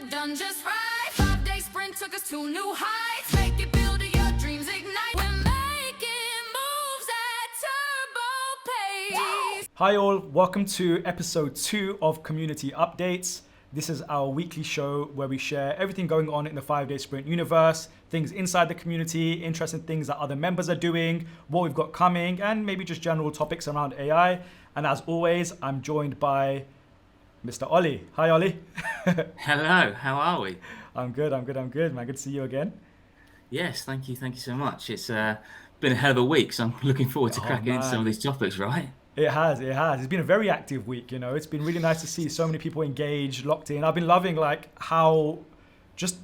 it done just right. 5-day sprint took us to new heights. Make it, build it, your dreams ignite. We're making moves at turbo pace. Hi all, welcome to episode 2 of Community Updates. This is our weekly show where we share everything going on in the 5-day sprint universe, things inside the community, interesting things that other members are doing, what we've got coming, and maybe just general topics around AI. And as always, I'm joined by Mr. Ollie. Hi Ollie. Hello, how are we? I'm good, man. Good to see you again. Yes, thank you so much. It's been a hell of a week, so I'm looking forward to cracking into some of these topics, right? It has. It's been a very active week, you know. It's been really nice to see so many people engaged, locked in. I've been loving like how just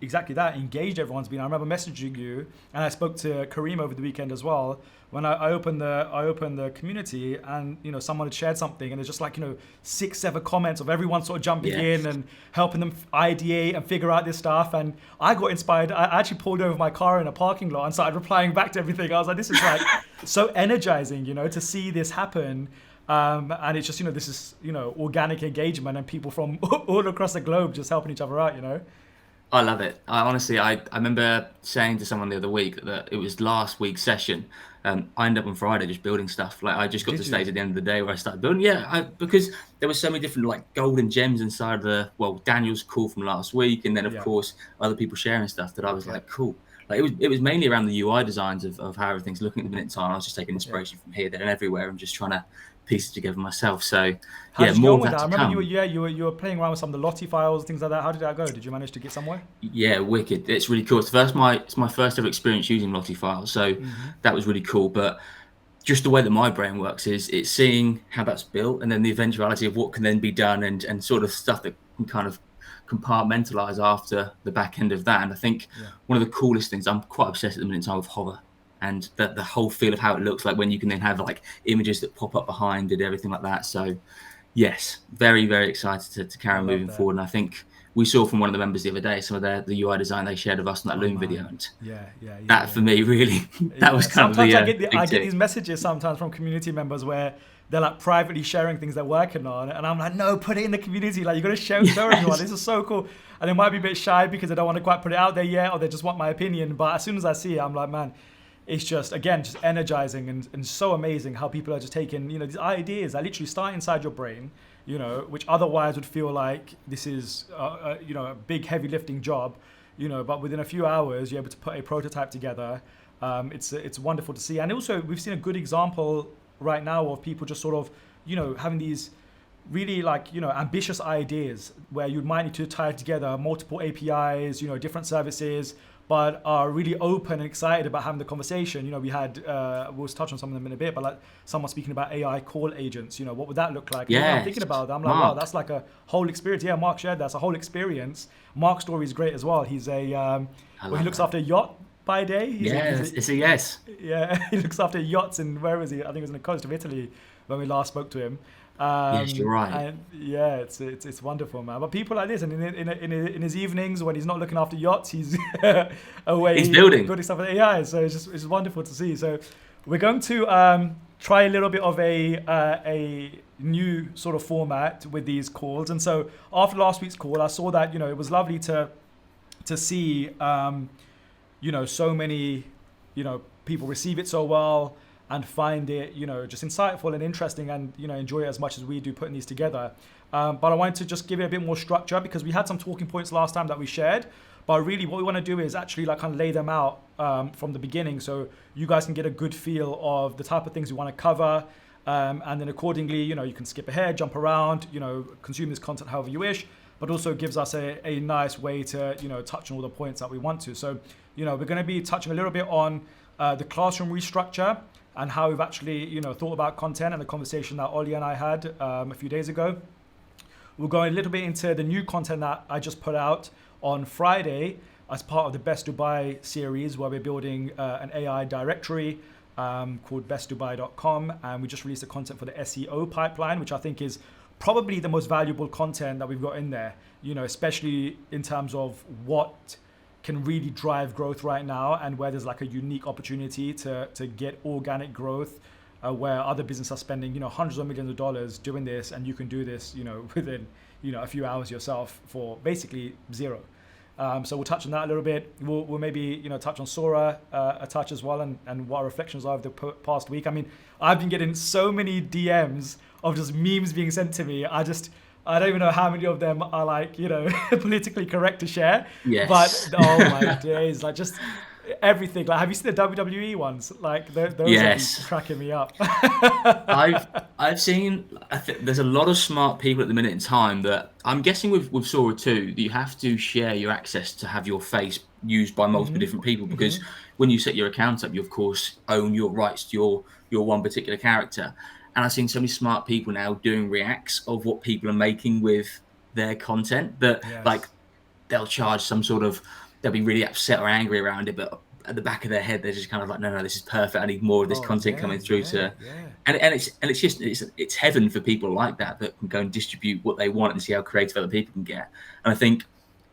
exactly that, engaged everyone's been. I remember messaging you, and I spoke to Kareem over the weekend as well. When I opened the community, and you know, someone had shared something, and it's just like, you know, 6-7 comments of everyone sort of jumping in and helping them ideate and figure out this stuff. And I got inspired. I actually pulled over my car in a parking lot and started replying back to everything. I was like, this is like so energizing, you know, to see this happen. And it's just, you know, this is, you know, organic engagement and people from all across the globe just helping each other out, you know. I love it. I remember saying to someone the other week that it was last week's session. I ended up on Friday just building stuff. Like I just got to the stage at the end of the day where I started building. Because there was so many different like golden gems inside of Daniel's call from last week, and then of course other people sharing stuff that I was like, cool. Like it was mainly around the UI designs of how everything's looking at the minute in time. I was just taking inspiration from here, there, and everywhere, and just trying to piece it together myself. So how did you more go with of that. I To remember come. you were playing around with some of the Lottie files, things like that. How did that go? Did you manage to get somewhere? Yeah, wicked. It's really cool. It's my first ever experience using Lottie files, so that was really cool. But just the way that my brain works is it's seeing how that's built, and then the eventuality of what can then be done, and sort of stuff that can kind of compartmentalize after the back end of that. And I think one of the coolest things, I'm quite obsessed at the minute in time with hover, and the whole feel of how it looks like when you can then have like images that pop up behind it, everything like that. So yes, very, very excited to carry on moving forward. And I think we saw from one of the members the other day some of the UI design they shared of us in that Loom video, and that for me really that was kind sometimes of I get these messages sometimes from community members where they're like privately sharing things they're working on, and I'm like, no, put it in the community. Like, you got to show everyone. This is so cool. And they might be a bit shy because they don't want to quite put it out there yet, or they just want my opinion. But as soon as I see it, I'm like, man, it's just, again, just energizing and so amazing how people are just taking, you know, these ideas that literally start inside your brain, you know, which otherwise would feel like this is, you know, a big heavy lifting job, you know, but within a few hours, you're able to put a prototype together. It's wonderful to see. And also, we've seen a good example right now of people just sort of, you know, having these really like, you know, ambitious ideas where you might need to tie together multiple APIs, you know, different services, but are really open and excited about having the conversation. You know, we had, we'll touch on some of them in a bit, but like someone speaking about AI call agents, you know, what would that look like? Yeah, I'm thinking about that. I'm like, wow, that's like a whole experience. Yeah, Mark shared that's a whole experience. Mark's story is great as well. He's he looks after a yacht by day. It's a yes. Yeah, he looks after yachts in, where was he? I think it was on the coast of Italy when we last spoke to him. Yes, you're right. And yeah, it's wonderful, man. But people like this, and in his evenings when he's not looking after yachts, he's away. He's building stuff with AI. So it's wonderful to see. So we're going to try a little bit of a new sort of format with these calls. And so after last week's call, I saw that, you know, it was lovely to see you know, so many, you know, people receive it so well and find it, you know, just insightful and interesting, and, you know, enjoy it as much as we do putting these together. But I wanted to just give it a bit more structure because we had some talking points last time that we shared. But really what we want to do is actually like kind of lay them out from the beginning, so you guys can get a good feel of the type of things we want to cover. And then accordingly, you know, you can skip ahead, jump around, you know, consume this content however you wish, but also gives us a nice way to, you know, touch on all the points that we want to. So, you know, we're going to be touching a little bit on the classroom restructure and how we've actually, you know, thought about content and the conversation that Ollie and I had a few days ago. We'll go a little bit into the new content that I just put out on Friday as part of the Best Dubai series, where we're building an AI directory called bestdubai.com. And we just released the content for the SEO pipeline, which I think is probably the most valuable content that we've got in there, you know, especially in terms of what can really drive growth right now, and where there's like a unique opportunity to get organic growth where other businesses are spending, you know, hundreds of millions of dollars doing this, and you can do this, you know, within, a few hours yourself for basically zero. So we'll touch on that a little bit. We'll maybe touch on Sora a touch as well, and what our reflections are of the past week. I mean, I've been getting so many DMs of just memes being sent to me. I don't even know how many of them are like politically correct to share. Yes. But oh my days, like just everything. Like, have you seen the WWE ones? Like those Yes. are cracking me up. I've seen. There's a lot of smart people at the minute in time that I'm guessing with Sora 2 that you have to share your access to have your face used by multiple different people, because when you set your account up, you of course own your rights to your one particular character. And I've seen so many smart people now doing reacts of what people are making with their content that like they'll charge some sort of, they'll be really upset or angry around it, but at the back of their head they're just kind of like, no, this is perfect, I need more of this content coming through and it's heaven for people like that can go and distribute what they want and see how creative other people can get. And I think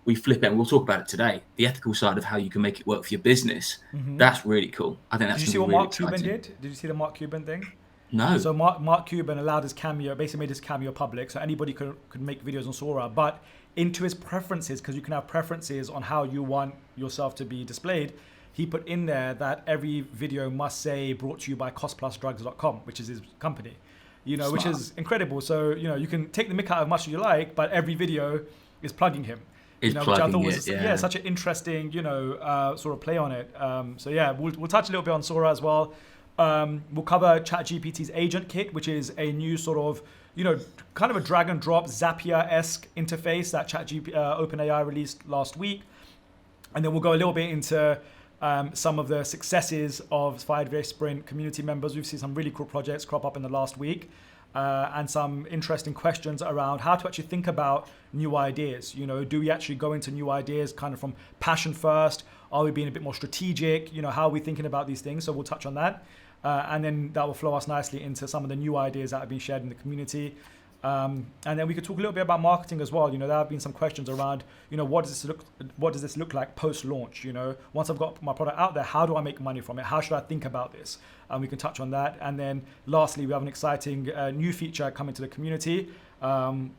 we flip it, and we'll talk about it today, the ethical side of how you can make it work for your business. That's really cool. I think that's Did you see what really Mark Cuban exciting. did? Did you see the Mark Cuban thing? No. So Mark Cuban allowed his cameo, basically made his cameo public, so anybody could make videos on Sora, but into his preferences, because you can have preferences on how you want yourself to be displayed, he put in there that every video must say brought to you by costplusdrugs.com, which is his company, Smart. which is incredible. So, you can take the mick out as much as you like, but every video is plugging him. Which I thought was such an interesting, sort of play on it. We'll touch a little bit on Sora as well. We'll cover ChatGPT's Agent Kit, which is a new sort of, kind of a drag and drop Zapier-esque interface that OpenAI released last week. And then we'll go a little bit into some of the successes of 5-day sprint community members. We've seen some really cool projects crop up in the last week. And some interesting questions around how to actually think about new ideas. Do we actually go into new ideas kind of from passion first? Are we being a bit more strategic? How are we thinking about these things? So we'll touch on that. And then that will flow us nicely into some of the new ideas that have been shared in the community. And then we could talk a little bit about marketing as well. There have been some questions around, what does this look like post-launch? Once I've got my product out there, how do I make money from it? How should I think about this? And we can touch on that. And then lastly, we have an exciting new feature coming to the community,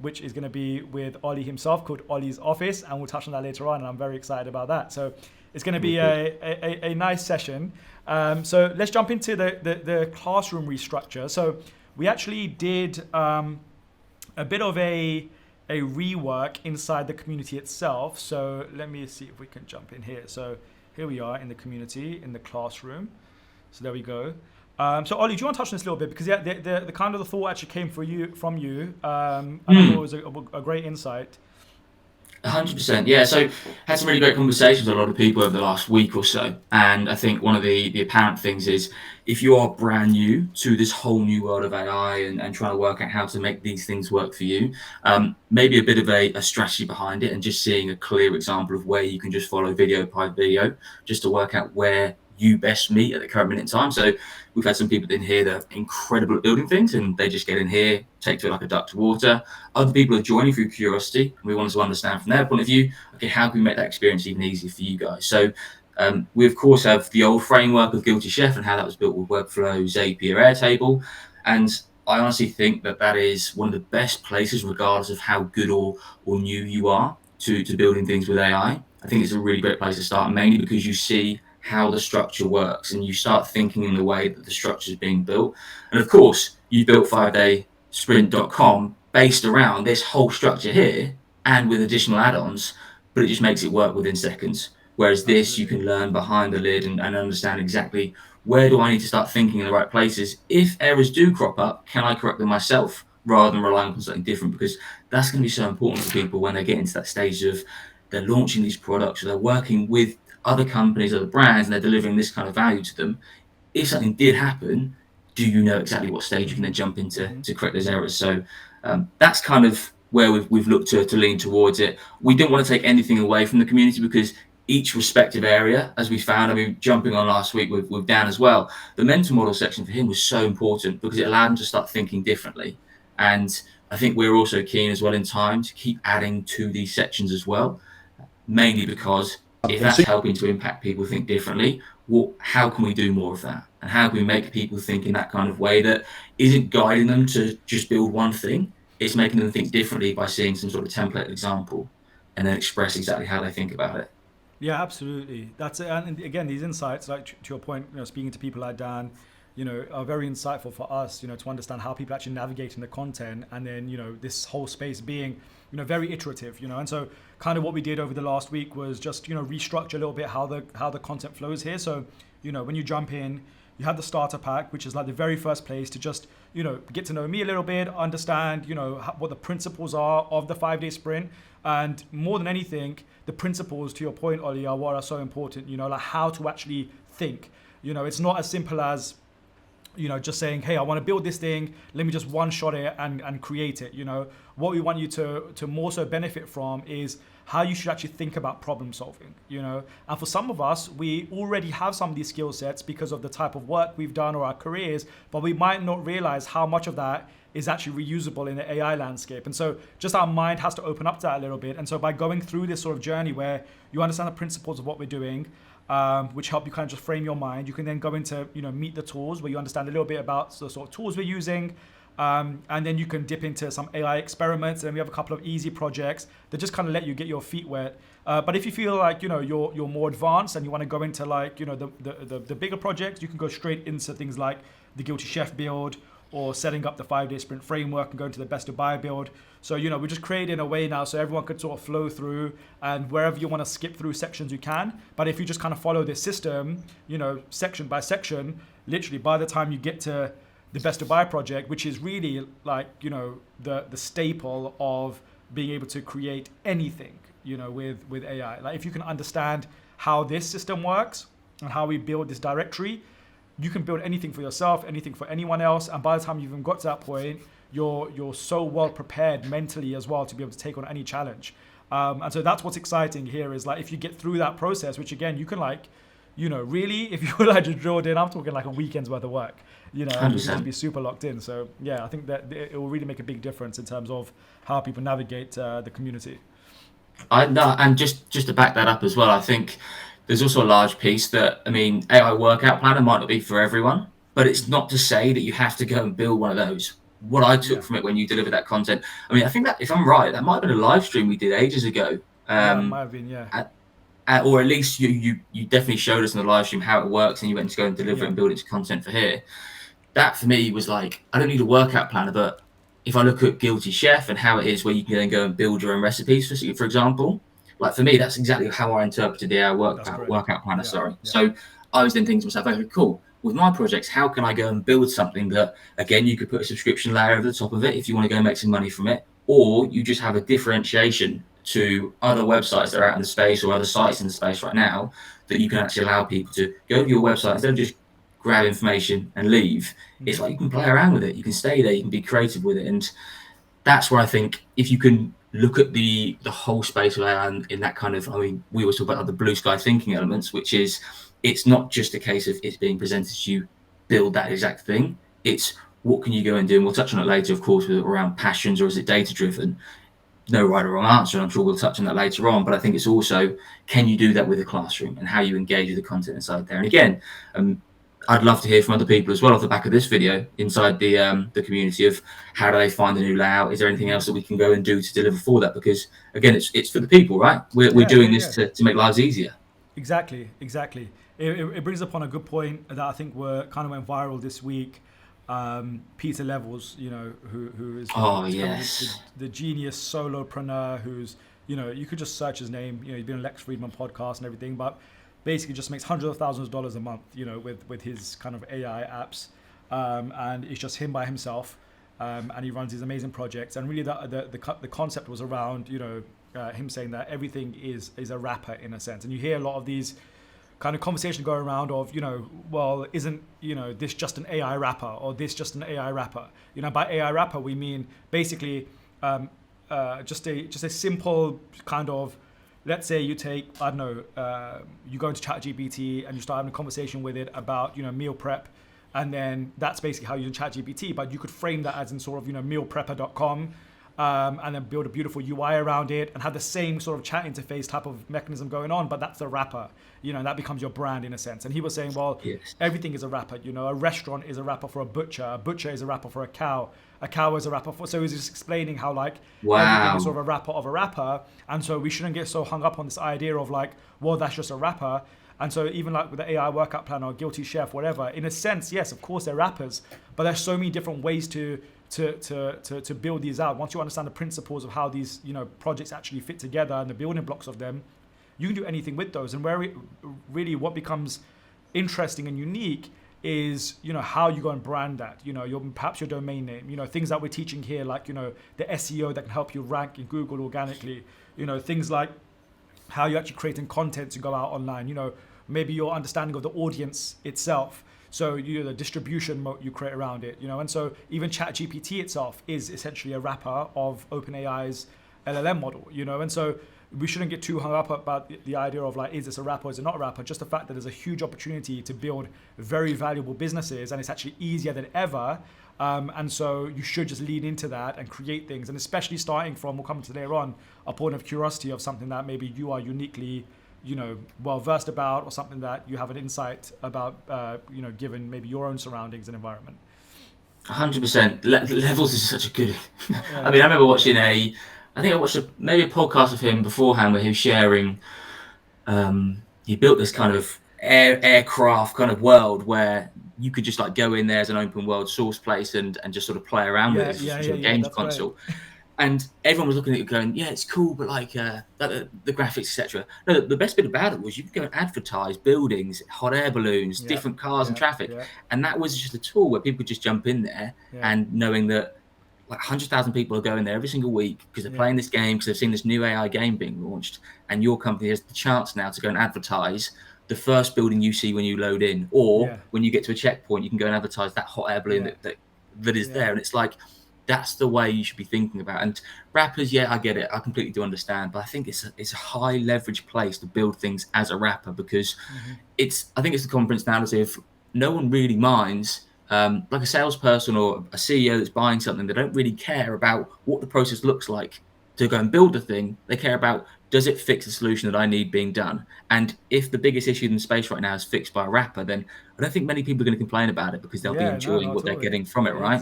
which is going to be with Ollie himself, called Ollie's Office. And we'll touch on that later on. And I'm very excited about that. So it's going to be a nice session. So let's jump into the classroom restructure. So we actually did a bit of a rework inside the community itself. So let me see if we can jump in here. So here we are in the community, in the classroom. So there we go. So Ollie, do you want to touch on this a little bit? Because the kind of the thought actually came from you. I thought it was a great insight. 100%, yeah. So had some really great conversations with a lot of people over the last week or so, and I think one of the apparent things is if you are brand new to this whole new world of AI and trying to work out how to make these things work for you, maybe a bit of a strategy behind it, and just seeing a clear example of where you can just follow video by video just to work out where you best meet at the current minute in time. So we've had some people in here that are incredible at building things, and they just get in here, take to it like a duck to water. Other people are joining through curiosity, and we want to understand from their point of view, okay, how can we make that experience even easier for you guys? So we of course have the old framework of Guilty Chef and how that was built with Webflow, Zapier, Airtable, and I honestly think that is one of the best places, regardless of how good or new you are to building things with AI. I think it's a really great place to start, mainly because you see how the structure works and you start thinking in the way that the structure is being built. And of course, you built 5daysprint.com based around this whole structure here and with additional add-ons, but it just makes it work within seconds. Whereas this, you can learn behind the lid and understand exactly where do I need to start thinking in the right places. If errors do crop up, can I correct them myself rather than relying on something different? Because that's going to be so important for people when they get into that stage of they're launching these products or they're working with other companies, other brands, and they're delivering this kind of value to them. If something did happen, do you know exactly what stage you can then jump into to correct those errors? So that's kind of where we've looked to lean towards it. We didn't want to take anything away from the community because each respective area, as we found, I mean, jumping on last week with Dan as well, the mental model section for him was so important because it allowed him to start thinking differently. And I think we're also keen as well in time to keep adding to these sections as well, mainly because if that's helping to impact people think differently, how can we do more of that? And how can we make people think in that kind of way that isn't guiding them to just build one thing, it's making them think differently by seeing some sort of template example and then express exactly how they think about it. Yeah, absolutely. That's it. And again, these insights, like to your point, speaking to people like Dan, are very insightful for us, to understand how people actually navigating the content, and then, this whole space being, very iterative, and so kind of what we did over the last week was just, restructure a little bit how the content flows here. So, when you jump in, you have the starter pack, which is like the very first place to just, get to know me a little bit, understand, what the principles are of the 5-day sprint. And more than anything, the principles, to your point, Ollie, are what are so important, like how to actually think. It's not as simple as, just saying, hey, I want to build this thing, let me just one shot it and create it. What we want you to more so benefit from is how you should actually think about problem solving, and for some of us, we already have some of these skill sets because of the type of work we've done or our careers, but we might not realize how much of that is actually reusable in the AI landscape. And so just our mind has to open up to that a little bit. And so by going through this sort of journey where you understand the principles of what we're doing, which help you kind of just frame your mind, you can then go into, meet the tools where you understand a little bit about the sort of tools we're using. And then you can dip into some AI experiments. And we have a couple of easy projects that just kind of let you get your feet wet. But if you feel like, you're more advanced and you want to go into like, the bigger projects, you can go straight into things like the Guilty Chef build, or setting up the 5-day sprint framework and going to the best to buy build. So, we just created a way now so everyone could sort of flow through, and wherever you want to skip through sections, you can. But if you just kind of follow this system, section by section, literally by the time you get to the best to buy project, which is really like, the staple of being able to create anything, with AI. Like if you can understand how this system works and how we build this directory, you can build anything for yourself, anything for anyone else. And by the time you've even got to that point, you're so well prepared mentally as well to be able to take on any challenge. And so that's what's exciting here is like, if you get through that process, which again, you can like, really, if you were like just drilled in, I'm talking like a weekend's worth of work, and you can just be super locked in. So yeah, I think that it will really make a big difference in terms of how people navigate the community. And just to back that up as well, I think there's also a large piece that, AI workout planner might not be for everyone, but it's not to say that you have to go and build one of those. What I took from it when you delivered that content, I think that, if I'm right, that might have been a live stream we did ages ago. Yeah, it might have been, yeah. Or at least you definitely showed us in the live stream how it works, and you went to go and deliver it and build it to content for here. That for me was like, I don't need a workout planner, but if I look at Guilty Chef and how it is where you can then go and build your own recipes, for example, like for me, that's exactly how I interpreted the workout planner. Yeah. So I was then thinking to myself, okay, cool. With my projects, how can I go and build something that, again, you could put a subscription layer over the top of it if you want to go and make some money from it, or you just have a differentiation to other websites that are out in the space or other sites in the space right now that you can actually allow people to go to your website instead of just grab information and leave. It's like you can play around with it, you can stay there, you can be creative with it, and that's where I think if you can look at the whole space of AI in that kind of, we always talk about the blue sky thinking elements, which is, it's not just a case of it's being presented to you, build that exact thing. It's what can you go and do? And we'll touch on it later, of course, around passions, or is it data driven? No right or wrong answer, and I'm sure we'll touch on that later on. But I think it's also, can you do that with a classroom and how you engage with the content inside there? And again, I'd love to hear from other people as well off the back of this video inside the community of how do they find the new layout? Is there anything else that we can go and do to deliver for that? Because again, it's for the people, right? We're doing this to make lives easier. Exactly. It brings upon a good point that I think kind of went viral this week. Peter Levels, who is the genius solopreneur who's, you could just search his name, he's been on Lex Friedman podcast and everything, but basically just makes hundreds of thousands of dollars a month, with his kind of AI apps. And it's just him by himself. And he runs these amazing projects. And really the concept was around, him saying that everything is a wrapper in a sense. And you hear a lot of these kind of conversation go around of, well, isn't, this just an AI wrapper, or this just an AI wrapper? By AI wrapper, we mean basically just a simple kind of, let's say you take, I don't know, you go into ChatGPT and you start having a conversation with it about, meal prep. And then that's basically how you use ChatGPT, but you could frame that as in sort of, mealprepper.com. and then build a beautiful UI around it and have the same sort of chat interface type of mechanism going on, but that's the wrapper, and that becomes your brand in a sense. And he was saying, well, Yes. everything is a wrapper, a restaurant is a wrapper for a butcher is a wrapper for a cow is a wrapper for, so he's just explaining how like everything is sort of a wrapper of a wrapper. And so we shouldn't get so hung up on this idea of like, well, that's just a wrapper. And so even like with the AI workout plan or Guilty Chef, whatever, in a sense, yes, of course they're wrappers, but there's so many different ways to build these out. Once you understand the principles of how these projects actually fit together and the building blocks of them, you can do anything with those. And where really what becomes interesting and unique is how you go and brand that, perhaps your domain name, things that we're teaching here, like the SEO that can help you rank in Google organically, things like how you're actually creating content to go out online, maybe your understanding of the audience itself. So the distribution moat you create around it, and so even ChatGPT itself is essentially a wrapper of OpenAI's LLM model, and so we shouldn't get too hung up about the idea of like, is this a wrapper or is it not a wrapper? Just the fact that there's a huge opportunity to build very valuable businesses, and it's actually easier than ever. And so you should just lean into that and create things, and especially starting from, we'll come to later on, a point of curiosity of something that maybe you are uniquely well versed about, or something that you have an insight about, given maybe your own surroundings and environment. 100%. Levels is such a good. I mean, I remember watching I watched maybe a podcast of him beforehand where he was sharing. He built this kind of aircraft kind of world where you could just like go in there as an open world source place and just sort of play around with it as a games console. Right. And everyone was looking at it going, yeah, it's cool, but like the graphics, etc. No, the best bit about it was you could go and advertise buildings, hot air balloons, different cars and traffic. Yeah. And that was just a tool where people could just jump in there and knowing that like 100,000 people are going there every single week because they're playing this game, because they've seen this new AI game being launched. And your company has the chance now to go and advertise the first building you see when you load in, or when you get to a checkpoint, you can go and advertise that hot air balloon that is there. And it's like, that's the way you should be thinking about. And wrappers, I get it. I completely do understand. But I think it's a high leverage place to build things as a wrapper, because I think it's the conference narrative. No one really minds, like a salesperson or a CEO that's buying something. They don't really care about what the process looks like to go and build the thing. They care about, does it fix the solution that I need being done? And if the biggest issue in the space right now is fixed by a wrapper, then I don't think many people are going to complain about it, because they'll be enjoying what they're getting from it, right?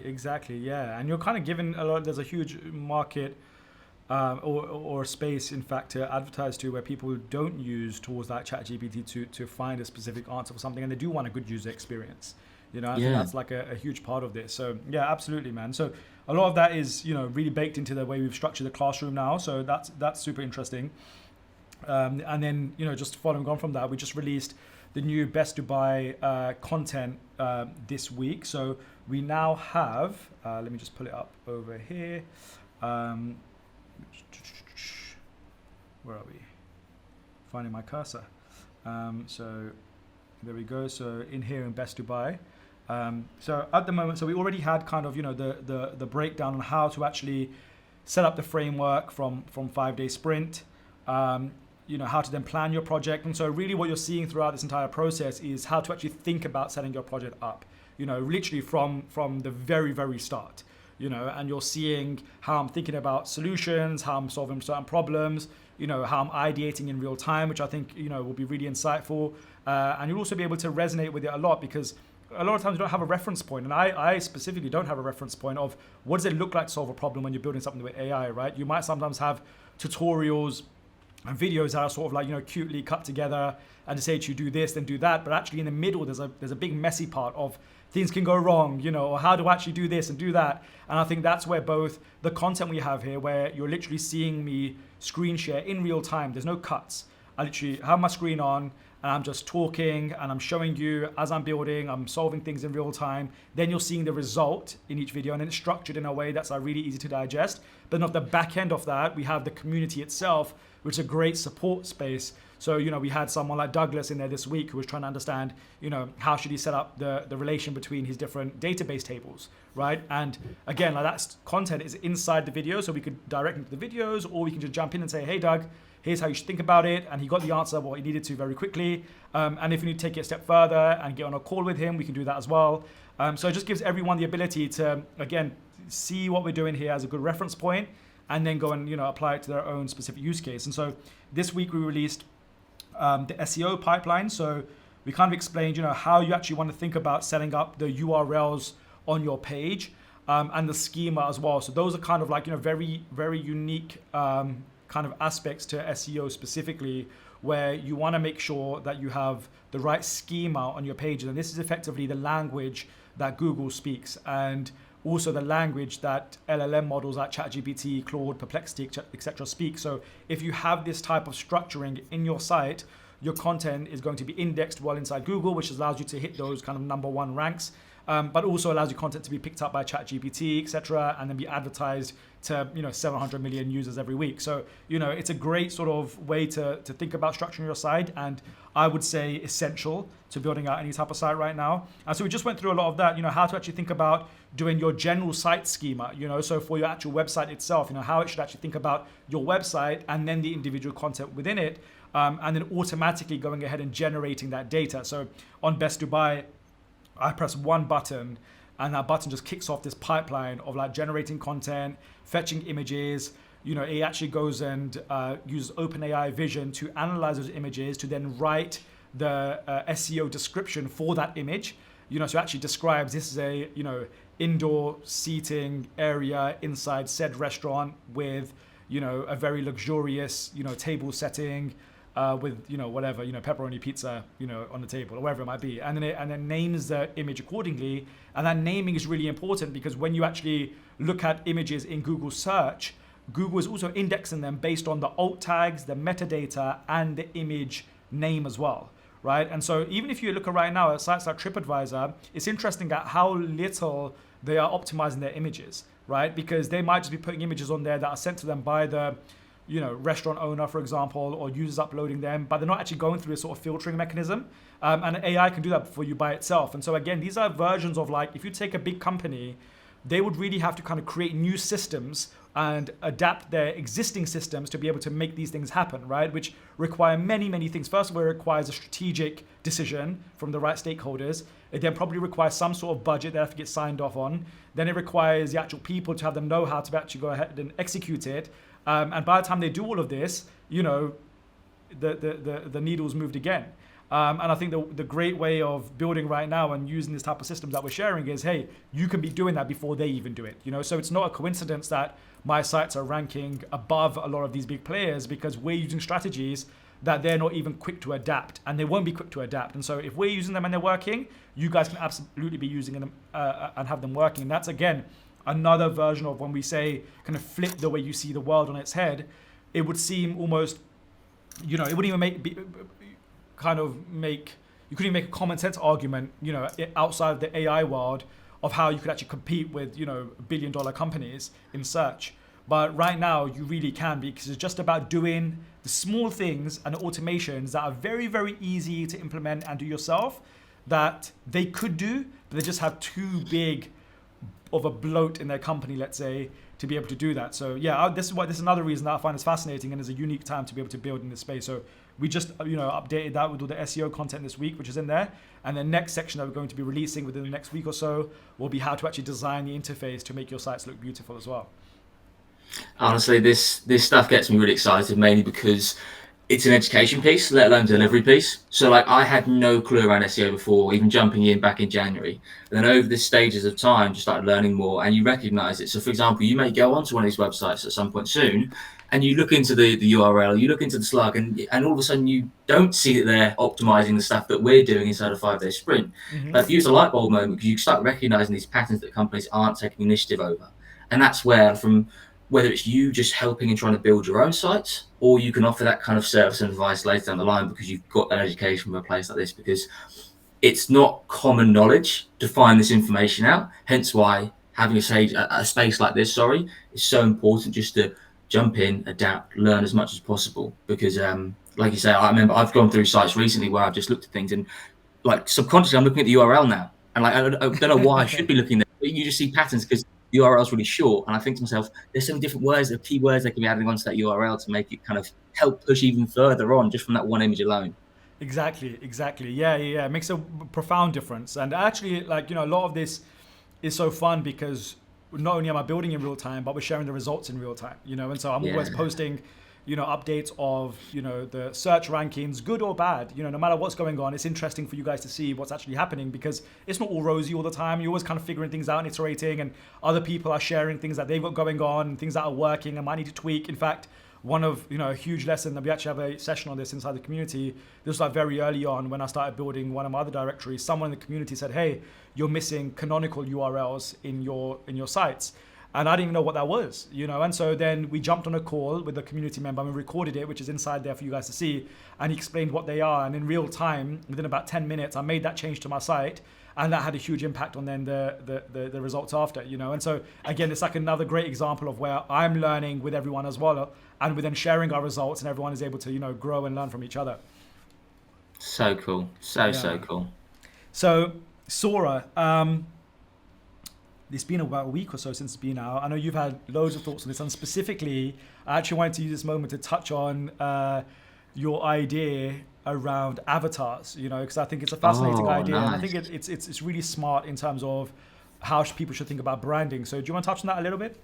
Exactly. Yeah. And you're kind of given there's a huge market or space, in fact, to advertise to, where people don't use tools like ChatGPT to find a specific answer for something, and they do want a good user experience. I think that's like a huge part of this. So yeah, absolutely, man. So a lot of that is, really baked into the way we've structured the classroom now. So that's super interesting. And then, just following on from that, we just released the new Best Dubai content this week. So we now have, let me just pull it up over here. Where are we? Finding my cursor. So there we go. So in here in Best Dubai. So at the moment, we already had kind of, the breakdown on how to actually set up the framework from 5-day sprint, how to then plan your project. And so really what you're seeing throughout this entire process is how to actually think about setting your project up, literally from the very, very start, and you're seeing how I'm thinking about solutions, how I'm solving certain problems, how I'm ideating in real time, which I think, will be really insightful. And you'll also be able to resonate with it a lot, because a lot of times you don't have a reference point. And I specifically don't have a reference point of what does it look like to solve a problem when you're building something with AI, right? You might sometimes have tutorials and videos that are sort of like, cutely cut together and to say to you, do this, then do that. But actually in the middle, there's a big messy part of things can go wrong, or how do I actually do this and do that? And I think that's where both the content we have here, where you're literally seeing me screen share in real time, there's no cuts. I literally have my screen on and I'm just talking and I'm showing you as I'm building, I'm solving things in real time. Then you're seeing the result in each video, and then it's structured in a way that's really easy to digest. But then off the back end of that, we have the community itself, which is a great support space. So, we had someone like Douglas in there this week who was trying to understand, how should he set up the relation between his different database tables, right? And again, like that's content is inside the video, so we could direct him to the videos, or we can just jump in and say, hey, Doug, here's how you should think about it. And he got the answer, what he needed to very quickly. And if you need to take it a step further and get on a call with him, we can do that as well. So it just gives everyone the ability to, again, see what we're doing here as a good reference point, and then go and apply it to their own specific use case. And so this week we released the SEO pipeline. So we kind of explained how you actually want to think about setting up the URLs on your page, and the schema as well. So those are kind of like very, very unique kind of aspects to SEO specifically, where you want to make sure that you have the right schema on your pages. And this is effectively the language that Google speaks, and also the language that LLM models like ChatGPT, Claude, Perplexity, etc. speak. So if you have this type of structuring in your site, your content is going to be indexed well inside Google, which allows you to hit those kind of #1 ranks, but also allows your content to be picked up by ChatGPT, etc., and then be advertised to 700 million users every week. So it's a great sort of way to think about structuring your site, and I would say essential to building out any type of site right now. And so we just went through a lot of that, how to actually think about doing your general site schema, so for your actual website itself, how it should actually think about your website and then the individual content within it, and then automatically going ahead and generating that data. So on Best Dubai, I press one button, and that button just kicks off this pipeline of like generating content, fetching images. It actually goes and uses OpenAI Vision to analyze those images to then write the SEO description for that image. So it actually describes this is a indoor seating area inside said restaurant with a very luxurious table setting, with whatever pepperoni pizza on the table or wherever it might be, and then names the image accordingly. And that naming is really important, because when you actually look at images in Google search, Google is also indexing them based on the alt tags, the metadata, and the image name as well, right? And so even if you look at right now at sites like TripAdvisor, it's interesting at how little they are optimizing their images, right? Because they might just be putting images on there that are sent to them by the restaurant owner, for example, or users uploading them, but they're not actually going through a sort of filtering mechanism. And AI can do that for you by itself. And so again, these are versions of like, if you take a big company, they would really have to kind of create new systems and adapt their existing systems to be able to make these things happen, right? Which require many, many things. First of all, it requires a strategic decision from the right stakeholders. It then probably requires some sort of budget that have to get signed off on. Then it requires the actual people to have the know-how to actually go ahead and execute it. And by the time they do all of this, the needle's moved again. And I think the great way of building right now and using this type of systems that we're sharing is, hey, you can be doing that before they even do it. So it's not a coincidence that my sites are ranking above a lot of these big players, because we're using strategies that they're not even quick to adapt, and they won't be quick to adapt. And so if we're using them and they're working, you guys can absolutely be using them and have them working. And that's, again, another version of when we say kind of flip the way you see the world on its head. It would seem almost, it wouldn't even you couldn't even make a common sense argument, outside of the AI world, of how you could actually compete with, billion-dollar companies in search. But right now you really can, because it's just about doing the small things and automations that are very, very easy to implement and do yourself, that they could do, but they just have too big of a bloat in their company, let's say, to be able to do that. So yeah, this is another reason that I find this fascinating, and is a unique time to be able to build in this space. So we just updated that with all the SEO content this week, which is in there. And the next section that we're going to be releasing within the next week or so will be how to actually design the interface to make your sites look beautiful as well. Honestly, this stuff gets me really excited, mainly because it's an education piece, let alone delivery piece. So like, I had no clue around SEO before, even jumping in back in January. And then over the stages of time, just started learning more, and you recognize it. So for example, you may go onto one of these websites at some point soon, and you look into the URL, you look into the slug, and all of a sudden you don't see that they're optimizing the stuff that we're doing inside a 5-day sprint. Mm-hmm. But use a light bulb moment, because you start recognizing these patterns that companies aren't taking initiative over. And that's where, from whether it's you just helping and trying to build your own sites, or you can offer that kind of service and advice later down the line, because you've got that education from a place like this, because it's not common knowledge to find this information out. Hence why having a space like this, is so important, just to jump in, adapt, learn as much as possible. Because like you say, I remember I've gone through sites recently where I've just looked at things, and like subconsciously I'm looking at the URL now, and like I don't know why I should be looking there, but you just see patterns because the URL is really short, and I think to myself, there's so many different words, the keywords they can be adding onto that URL to make it kind of help push even further on, just from that one image alone. Exactly. Yeah. It makes a profound difference. And actually, like, a lot of this is so fun, because not only am I building in real time, but we're sharing the results in real time, and so I'm always posting, updates of, the search rankings, good or bad, no matter what's going on. It's interesting for you guys to see what's actually happening, because it's not all rosy all the time. You're always kind of figuring things out and iterating, and other people are sharing things that they've got going on, things that are working and might need to tweak. In fact, one of, a huge lesson that we actually have a session on this inside the community. This was like very early on when I started building one of my other directories. Someone in the community said, hey, you're missing canonical URLs in your sites. And I didn't even know what that was, and so then we jumped on a call with a community member and we recorded it, which is inside there for you guys to see. And he explained what they are. And in real time, within about 10 minutes, I made that change to my site. And that had a huge impact on then the results after, And so again, it's like another great example of where I'm learning with everyone as well, and we're then sharing our results, and everyone is able to, grow and learn from each other. So cool. So cool. So Sora, it's been about a week or so since it's been out. I know you've had loads of thoughts on this, and specifically, I actually wanted to use this moment to touch on your idea around avatars, because I think it's a fascinating idea. Nice. And I think it's really smart in terms of how people should think about branding. So do you want to touch on that a little bit?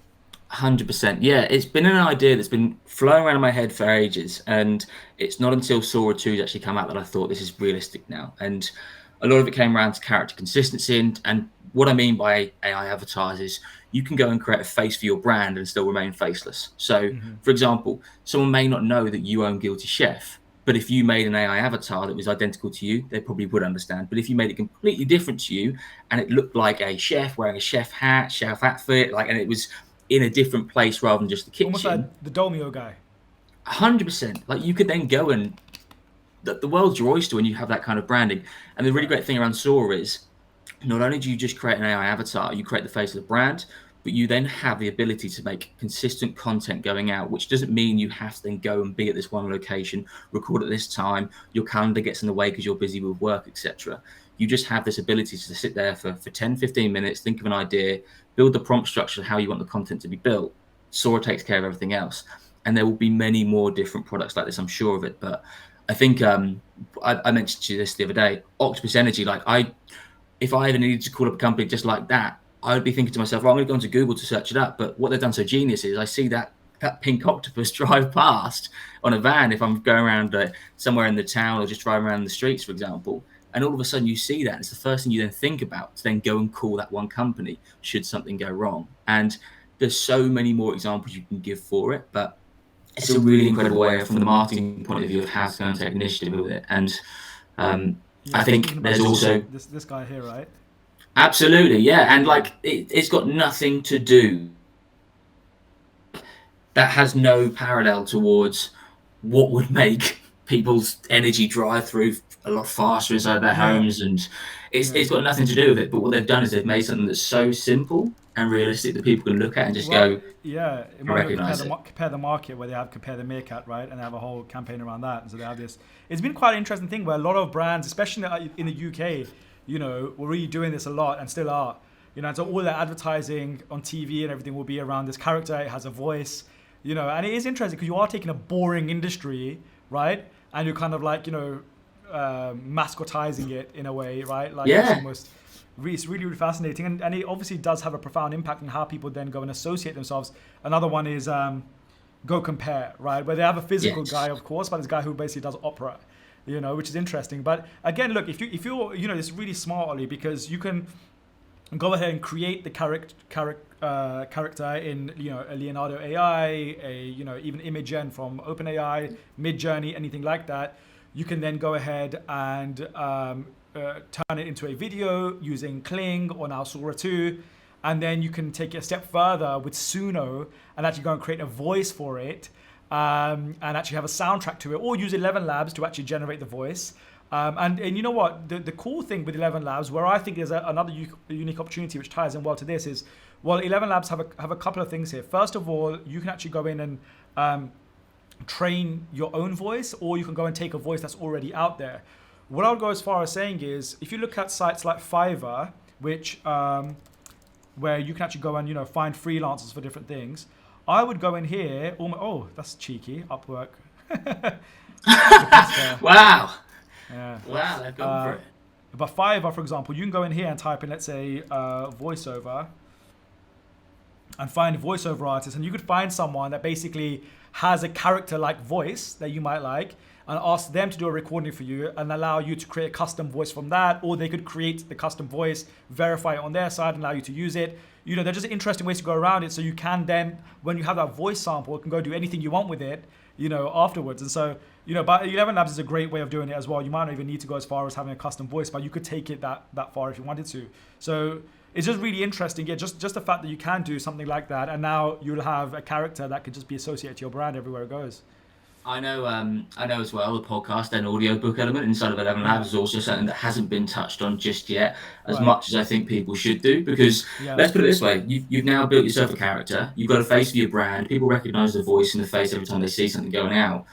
100%. Yeah, it's been an idea that's been flowing around in my head for ages, and it's not until Sora 2's actually come out that I thought this is realistic now. And a lot of it came around to character consistency, and what I mean by AI avatars is you can go and create a face for your brand and still remain faceless. So, for example, someone may not know that you own Guilty Chef, but if you made an AI avatar that was identical to you, they probably would understand. But if you made it completely different to you and it looked like a chef wearing a chef hat, chef outfit, and it was in a different place rather than just the kitchen. Almost like the Domio guy. 100%. You could then go and the world's your oyster when you have that kind of branding. And the really great thing around Sora is not only do you just create an AI avatar, you create the face of the brand, but you then have the ability to make consistent content going out, which doesn't mean you have to then go and be at this one location, record at this time, your calendar gets in the way because you're busy with work, etc. You just have this ability to sit there for 10, 15 minutes, think of an idea, build the prompt structure of how you want the content to be built. Sora takes care of everything else. And there will be many more different products like this, I'm sure of it. But I think I mentioned to you this the other day, Octopus Energy, if I ever needed to call up a company just like that, I would be thinking to myself, well, I'm going to go onto Google to search it up. But what they've done so genius is I see that pink octopus drive past on a van if I'm going around somewhere in the town or just driving around the streets, for example. And all of a sudden you see that. And it's the first thing you then think about to then go and call that one company should something go wrong. And there's so many more examples you can give for it. But it's a really incredible way from the marketing point of view of how to go and take initiative with it. And I think there's also this guy here, right? Absolutely, yeah. And it's got nothing to do. That has no parallel towards what would make people's energy drive through a lot faster inside their homes. And it's got nothing to do with it. But what they've done is they've made something that's so simple and realistic that people can look at and just go, yeah, it might recognize compare the market where they have Compare the Meerkat, right? And they have a whole campaign around that. And so they have this. It's been quite an interesting thing where a lot of brands, especially in the UK, we're really doing this a lot and still are. And so all the advertising on TV and everything will be around this character. It has a voice, and it is interesting because you are taking a boring industry, right? And you're kind of mascotizing it in a way, right? It's really, really fascinating. And it obviously does have a profound impact on how people then go and associate themselves. Another one is Go Compare, right? Where they have a physical guy, of course, but this guy who basically does opera, which is interesting. But again, look, if you're, it's really smart, Ollie, because you can go ahead and create the character in, a Leonardo AI, even Imagen from OpenAI, Midjourney, anything like that. You can then go ahead and turn it into a video using Kling or now Sora 2. And then you can take it a step further with Suno and actually go and create a voice for it. And actually have a soundtrack to it, or use 11 Labs to actually generate the voice. And you know what? The cool thing with 11 Labs, where I think there's another unique opportunity which ties in well to this is, 11 Labs have a couple of things here. First of all, you can actually go in and train your own voice, or you can go and take a voice that's already out there. What I would go as far as saying is, if you look at sites like Fiverr, which where you can actually go and find freelancers for different things, I would go in here. Oh, that's cheeky. Upwork. wow. Yeah. Wow, they're going for it. But Fiverr, for example, you can go in here and type in, let's say, voiceover. and find voiceover artists, and you could find someone that basically has a character-like voice that you might like, and ask them to do a recording for you and allow you to create a custom voice from that, or they could create the custom voice, verify it on their side, and allow you to use it. You know, they're just interesting ways to go around it, so you can then, when you have that voice sample, you can go do anything you want with it, you know, afterwards. And so, you know, but 11 Labs is a great way of doing it as well. You might not even need to go as far as having a custom voice, but you could take it that far if you wanted to. So it's just really interesting. Yeah, just the fact that you can do something like that, and now you'll have a character that could just be associated to your brand everywhere it goes. I know as well, the podcast and audiobook element inside of 11 Labs is also something that hasn't been touched on just yet, as much as I think people should do, because let's put it this way, you've now built yourself a character, you've got a face for your brand, people recognize the voice and the face every time they see something going out.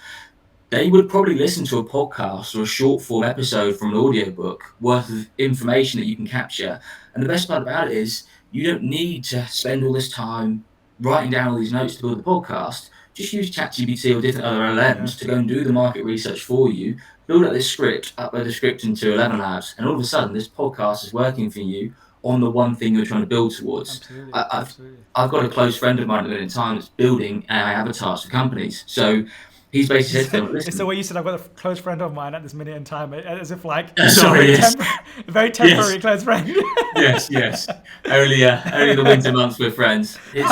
They would probably listen to a podcast or a short form episode from an audiobook worth of information that you can capture. And the best part about it is you don't need to spend all this time writing down all these notes to build the podcast. Just use ChatGPT or different other LLMs to go and do the market research for you, build up this script, upload the script into 11 Labs, and all of a sudden this podcast is working for you on the one thing you're trying to build towards. Absolutely. I've got a close friend of mine at the minute in time that's building AI avatars for companies. So he's basically said to them, listen. It's the way you said, I've got a close friend of mine at this minute in time, as if like very temporary close friend. yes. Only the winter months we're friends. It's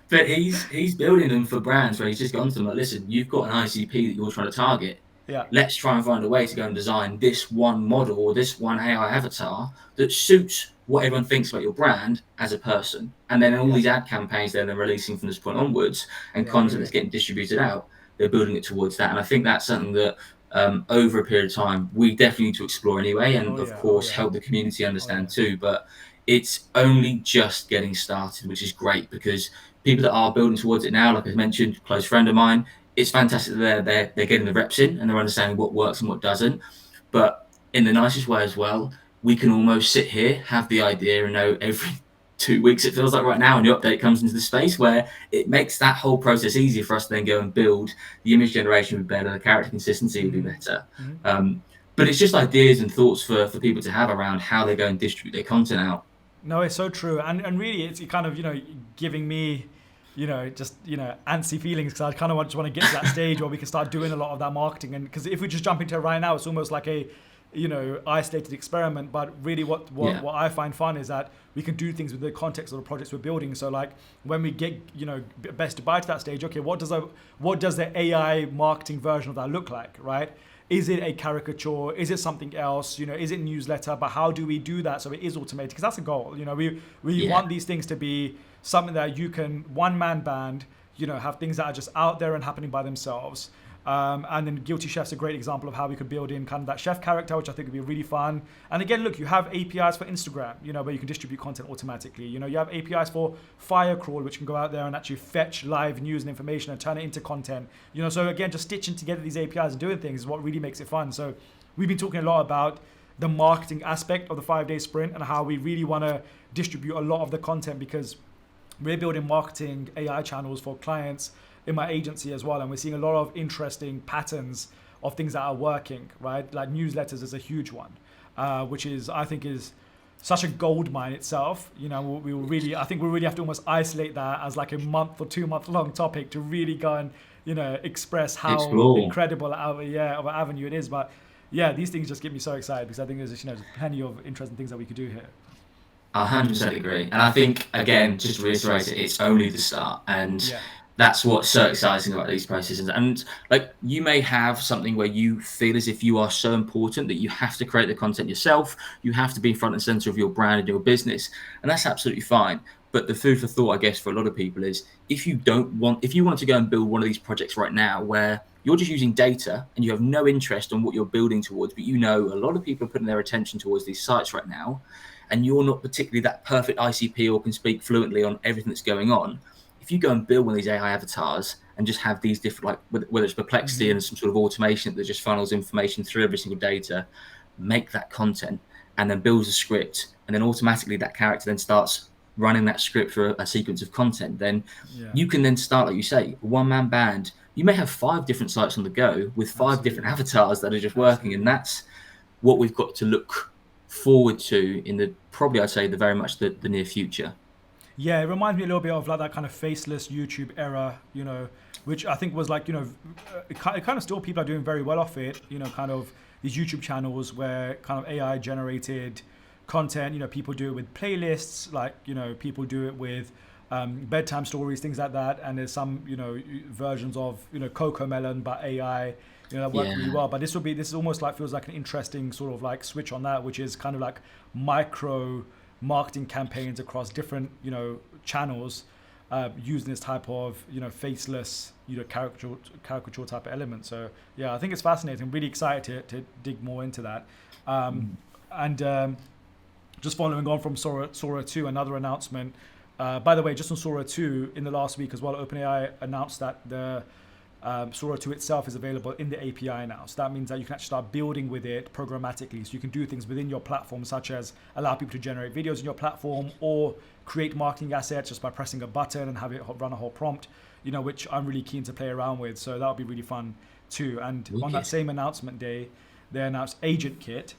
but he's building them for brands where he's just gone to them like, listen, you've got an ICP that you're trying to target. Yeah. Let's try and find a way to go and design this one model or this one AI avatar that suits what everyone thinks about your brand as a person. And then all these ad campaigns they're releasing from this point onwards, and content that's getting distributed out, they're building it towards that. And I think that's something that over a period of time we definitely need to explore anyway, and of course help the community understand too. But it's only just getting started, which is great, because people that are building towards it now, like I mentioned, a close friend of mine, it's fantastic that they're getting the reps in and they're understanding what works and what doesn't. But in the nicest way as well, we can almost sit here, have the idea, and know every 2 weeks, it feels like right now, a new update comes into the space where it makes that whole process easier for us to then go and build. The image generation would be better, the character consistency would be better. But it's just ideas and thoughts for people to have around how they go and distribute their content out. No, it's so true. And really, it's kind of, giving me, just, antsy feelings, because I kind of just want to get to that stage where we can start doing a lot of that marketing. And because if we just jump into it right now, it's almost like a, isolated experiment. But really what I find fun is that we can do things with the context of the projects we're building. So like when we get, Best to Buy to that stage, okay, what does the AI marketing version of that look like, right? Is it a caricature? Is it something else? Is it newsletter? But how do we do that so it is automated? Because that's a goal. We want these things to be something that you can one-man band, have things that are just out there and happening by themselves. And then Guilty Chef's a great example of how we could build in kind of that chef character, which I think would be really fun. And again, look, you have APIs for Instagram, where you can distribute content automatically. You have APIs for Firecrawl, which can go out there and actually fetch live news and information and turn it into content. So again, just stitching together these APIs and doing things is what really makes it fun. So we've been talking a lot about the marketing aspect of the 5-day sprint and how we really want to distribute a lot of the content, because we're building marketing AI channels for clients in my agency as well, and we're seeing a lot of interesting patterns of things that are working, right? Like newsletters is a huge one, which I think is such a gold mine itself. I think we really have to almost isolate that as like a month or 2 month long topic to really go and express how incredible of an avenue it is. But yeah, these things just get me so excited, because I think there's plenty of interesting things that we could do here. I 100% agree, and I think again, just to reiterate it, it's only the start, and that's what's so exciting about these processes. And like, you may have something where you feel as if you are so important that you have to create the content yourself, you have to be front and center of your brand and your business, and that's absolutely fine. But the food for thought, I guess, for a lot of people is, if you want to go and build one of these projects right now where you're just using data and you have no interest on what you're building towards, but a lot of people are putting their attention towards these sites right now, and you're not particularly that perfect ICP or can speak fluently on everything that's going on, if you go and build one of these AI avatars and just have these different, like whether it's Perplexity and some sort of automation that just funnels information through every single data, make that content, and then builds a script, and then automatically that character then starts running that script for a sequence of content, then you can then start, like you say, a one-man band. You may have 5 different sites on the go with 5 different avatars that are just working, and that's what we've got to look forward to in the, probably I'd say, the very much the near future. Yeah, it reminds me a little bit of like that kind of faceless YouTube era, which I think was like, it kind of still people are doing very well off it, kind of these YouTube channels where kind of AI generated content, people do it with playlists, like, people do it with bedtime stories, things like that. And there's some, versions of, Coco Melon, but AI, that work really Yeah. well. But this is almost like, feels like an interesting sort of like switch on that, which is kind of like micro marketing campaigns across different, channels, using this type of, faceless, caricature type of element. So yeah, I think it's fascinating. I'm really excited to dig more into that. And just following on from Sora 2, another announcement. By the way, just on Sora 2, in the last week as well, OpenAI announced that the Sora 2 itself is available in the API now. So that means that you can actually start building with it programmatically. So you can do things within your platform, such as allow people to generate videos in your platform or create marketing assets just by pressing a button and have it run a whole prompt, which I'm really keen to play around with. So that'll be really fun too. And on that Wicked. same announcement day, they announced Agent Kit,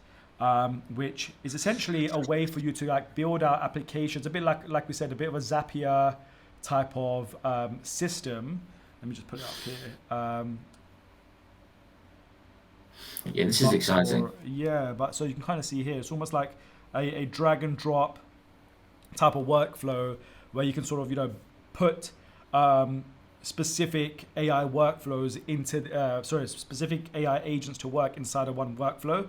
which is essentially a way for you to like build out applications, a bit like we said, a bit of a Zapier type of system. Let me just put it up here. Yeah, this is exciting. But so you can kind of see here, it's almost like a drag and drop type of workflow where you can sort of, put specific AI workflows into, specific AI agents to work inside of one workflow.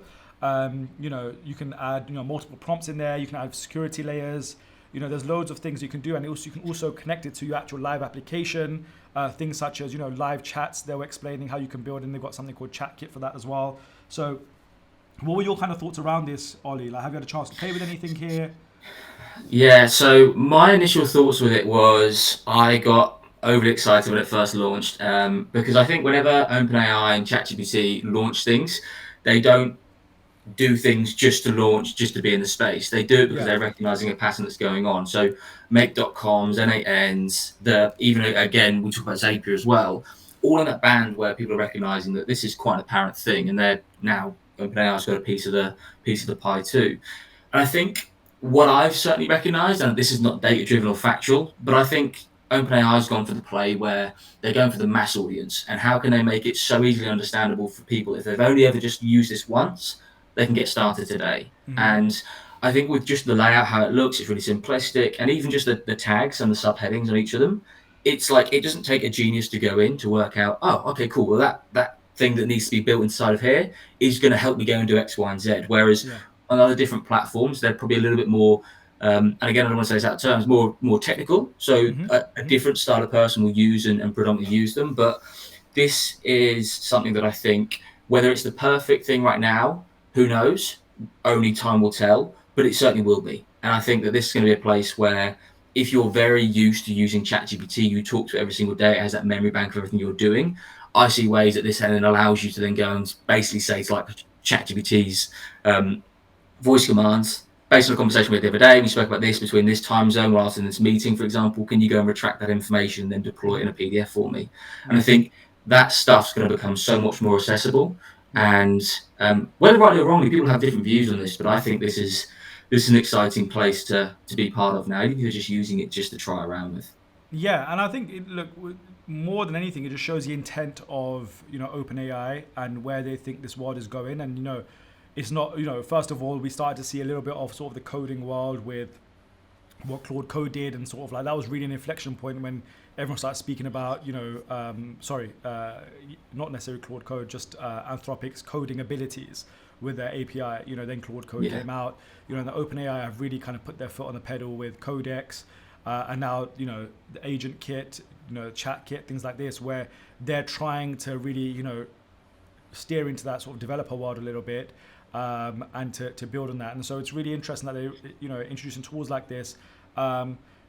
You can add, multiple prompts in there. You can add security layers. There's loads of things you can do, and you can also connect it to your actual live application. Things such as, live chats. They were explaining how you can build, and they've got something called Chat Kit for that as well. So, what were your kind of thoughts around this, Ollie? Like, have you had a chance to play with anything here? Yeah, so my initial thoughts with it was I got overly excited when it first launched, because I think whenever OpenAI and ChatGPT launch things, they don't do things just to launch, just to be in the space. They do it because Yeah. they're recognizing a pattern that's going on. So make.coms, N8Ns, even again, we talk about Zapier as well, all in that band where people are recognizing that this is quite an apparent thing, and they're now OpenAI's got a piece of the pie too. And I think what I've certainly recognized, and this is not data driven or factual, but I think OpenAI has gone for the play where they're going for the mass audience, and how can they make it so easily understandable for people if they've only ever just used this once, they can get started today. And I think with just the layout, how it looks, it's really simplistic, and even just the tags and the subheadings on each of them, it's like it doesn't take a genius to go in to work out, oh, okay, cool, well that thing that needs to be built inside of here is going to help me go and do X, Y, and Z. Whereas Yeah. on other different platforms, they're probably a little bit more, and again, I don't want to say this out of terms, more technical. So a different style of person will use and predominantly use them. But this is something that I think, whether it's the perfect thing right now, who knows? Only time will tell, but it certainly will be. And I think that this is going to be a place where if you're very used to using ChatGPT, you talk to it every single day, it has that memory bank of everything you're doing. I see ways that this then allows you to then go and basically say to like ChatGPT's voice commands, based on a conversation we had the other day, we spoke about this between this time zone whilst in this meeting, for example, can you go and retract that information and then deploy it in a PDF for me? And I think that stuff's going to become so much more accessible. And whether rightly or wrongly, people have different views on this, but I think this is an exciting place to be part of now. Even if you're just using it just to try around with. Yeah, and I think more than anything, it just shows the intent of OpenAI and where they think this world is going. And it's not first of all, we started to see a little bit of sort of the coding world with what Claude Code did, and sort of like that was really an inflection point when everyone started speaking about not necessarily Claude Code, just Anthropic's coding abilities with their API. Then Claude Code came out. And the OpenAI have really kind of put their foot on the pedal with Codex, and now the Agent Kit, Chat Kit, things like this, where they're trying to really steer into that sort of developer world a little bit, and to build on that. And so it's really interesting that they introducing tools like this.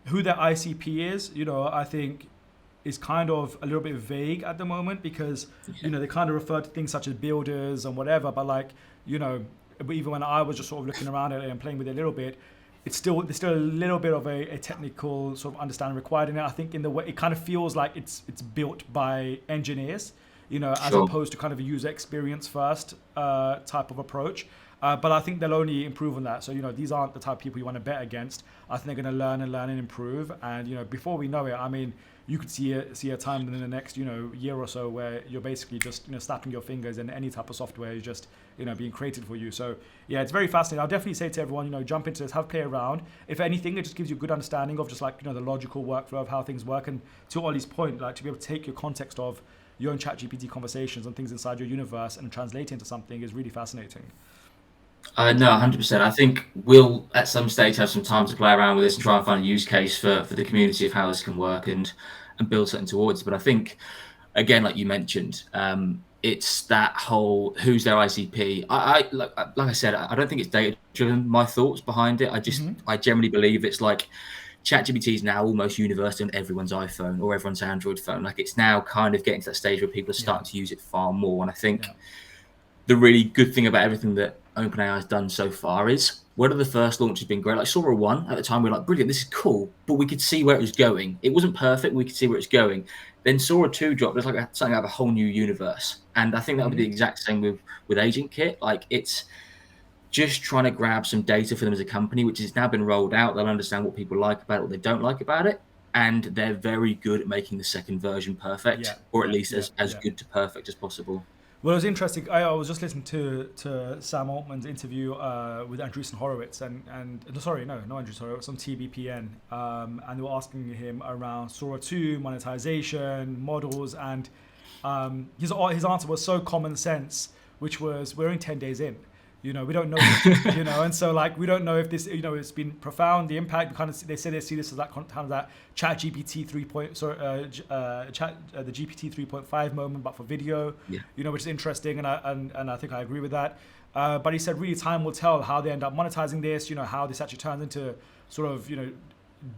Who their ICP is, I think is kind of a little bit vague at the moment, because they kind of refer to things such as builders and whatever, but like even when I was just sort of looking around at it and playing with it a little bit, there's still a little bit of a technical sort of understanding required in it. I think in the way it kind of feels like it's built by engineers, as Sure. opposed to kind of a user experience first type of approach. But I think they'll only improve on that. So, these aren't the type of people you want to bet against. I think they're going to learn and improve. And, before we know it, I mean, you could see a time in the next, year or so where you're basically just, snapping your fingers and any type of software is just, being created for you. So, yeah, it's very fascinating. I'll definitely say to everyone, jump into this, have a play around. If anything, it just gives you a good understanding of just like, the logical workflow of how things work. And to Ollie's point, like to be able to take your context of your own ChatGPT conversations and things inside your universe and translate it into something is really fascinating. No, 100%. I think we'll at some stage have some time to play around with this and try and find a use case for the community of how this can work and build something towards. But I think, again, like you mentioned, it's that whole who's their ICP. Like I said, I don't think it's data driven. My thoughts behind it, I generally believe it's like ChatGPT is now almost universal on everyone's iPhone or everyone's Android phone. Like it's now kind of getting to that stage where people are starting to use it far more. And I think the really good thing about everything that OpenAI has done so far is one of the first launches been great. Like Sora 1 at the time, we were like, brilliant, this is cool, but we could see where it was going. It wasn't perfect, we could see where it's going. Then Sora 2 dropped, it's like something out of a whole new universe. And I think that'll be the exact same with Agent Kit. Like it's just trying to grab some data for them as a company, which has now been rolled out. They'll understand what people like about it, what they don't like about it. And they're very good at making the second version perfect, or at least as good to perfect as possible. Well, it was interesting. I was just listening to Sam Altman's interview with Andreessen Horowitz and sorry, no, not Andreessen Horowitz, on TBPN, and they were asking him around Sora 2, monetization, models, and his answer was so common sense, which was we're only 10 days in. We don't know, and so like we don't know if this, it's been profound. The impact, they say they see this as that kind of that Chat GPT the GPT 3.5 moment, but for video, which is interesting, and I think I agree with that. But he said really time will tell how they end up monetizing this. How this actually turns into sort of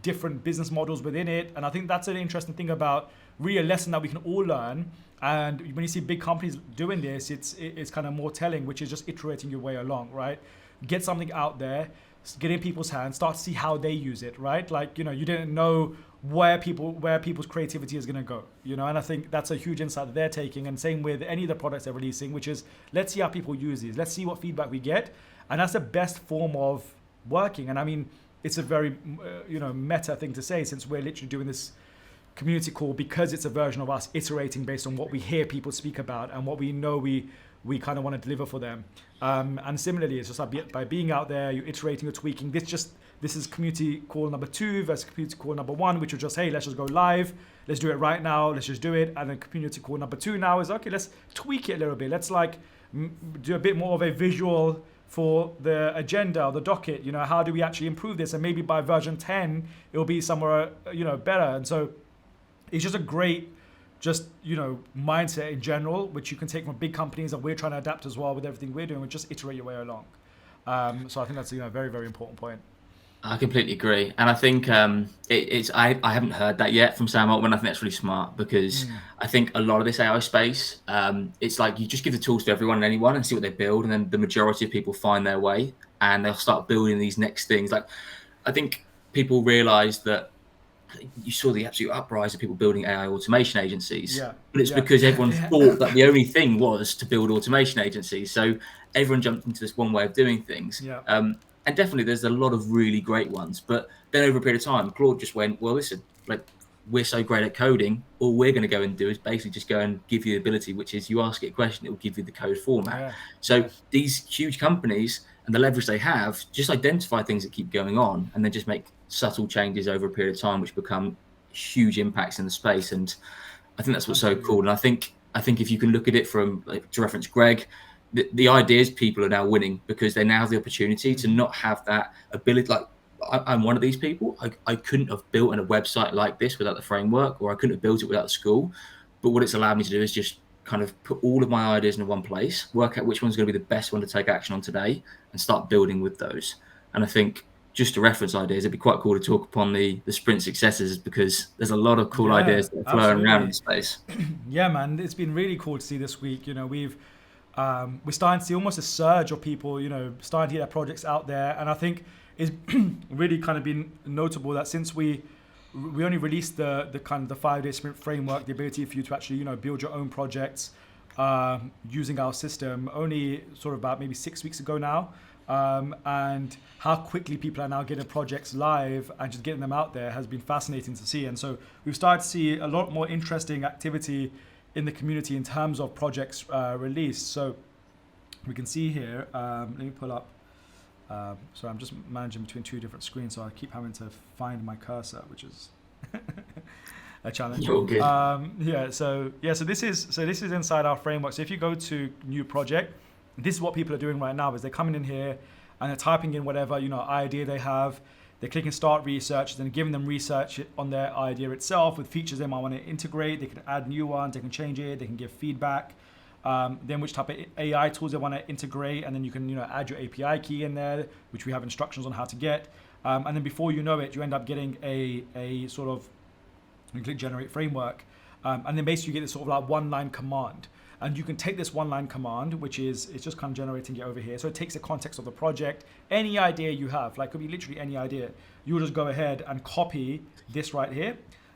different business models within it, and I think that's an interesting thing about really a lesson that we can all learn. And when you see big companies doing this, it's kind of more telling, which is just iterating your way along, right? Get something out there, get in people's hands, start to see how they use it, right? Like, you didn't know where people's creativity is going to go, and I think that's a huge insight that they're taking. And same with any of the products they're releasing, which is let's see how people use these. Let's see what feedback we get. And that's the best form of working. And I mean, it's a very, meta thing to say, since we're literally doing this community call because it's a version of us iterating based on what we hear people speak about and what we know we kind of want to deliver for them. And similarly, it's just like by being out there, you're iterating, you're tweaking. This is community call number 2 versus community call number 1, which was just, hey, let's just go live. Let's do it right now. Let's just do it. And then community call number 2 now is, okay, let's tweak it a little bit. Let's like do a bit more of a visual for the agenda or the docket. How do we actually improve this? And maybe by version 10, it'll be somewhere, better. And so it's just a great, mindset in general, which you can take from big companies that we're trying to adapt as well with everything we're doing. We just iterate your way along. So I think that's a very, very important point. I completely agree, and I think I haven't heard that yet from Sam Altman. I think that's really smart because I think a lot of this AI space, it's like you just give the tools to everyone and anyone and see what they build, and then the majority of people find their way and they'll start building these next things. Like I think people realize that you saw the absolute uprise of people building AI automation agencies, but it's because everyone thought that the only thing was to build automation agencies. So everyone jumped into this one way of doing things. And definitely there's a lot of really great ones, but then over a period of time, Claude just went, well, listen, like we're so great at coding, all we're going to go and do is basically just go and give you the ability, which is you ask it a question, it will give you the code format. These huge companies and the leverage they have just identify things that keep going on and then just make subtle changes over a period of time, which become huge impacts in the space. And I think that's what's so cool. And I think if you can look at it from, like, to reference Greg, the idea is people are now winning because they now have the opportunity to not have that ability. Like I'm one of these people. I couldn't have built a website like this without the framework, or I couldn't have built it without the school. But what it's allowed me to do is just kind of put all of my ideas in one place, work out which one's going to be the best one to take action on today, and start building with those. And I think just to reference ideas, it'd be quite cool to talk upon the sprint successes because there's a lot of cool ideas that are flowing around in the space. Yeah, man, it's been really cool to see this week. We're starting to see almost a surge of people, starting to get their projects out there. And I think it's really kind of been notable that since we we only released the kind of the 5-day sprint framework, the ability for you to actually, build your own projects using our system only sort of about maybe 6 weeks ago now. And how quickly people are now getting projects live and just getting them out there has been fascinating to see. And so we've started to see a lot more interesting activity in the community in terms of projects released. So we can see here, let me pull up, so I'm just managing between 2 different screens, so I keep having to find my cursor, which is a challenge. You're good. So this is inside our framework. So if you go to new project, this is what people are doing right now, is they're coming in here and they're typing in whatever idea they have. They're clicking start research, then giving them research on their idea itself with features they might want to integrate. They can add new ones, they can change it, they can give feedback. Then which type of AI tools they want to integrate, and then you can add your API key in there, which we have instructions on how to get. And then before you know it, you end up getting a sort of, you click generate framework, and then basically you get this sort of like one-line command. And you can take this one-line command, which is, it's just kind of generating it over here. So it takes the context of the project, any idea you have, like could be literally any idea. You'll just go ahead and copy this right here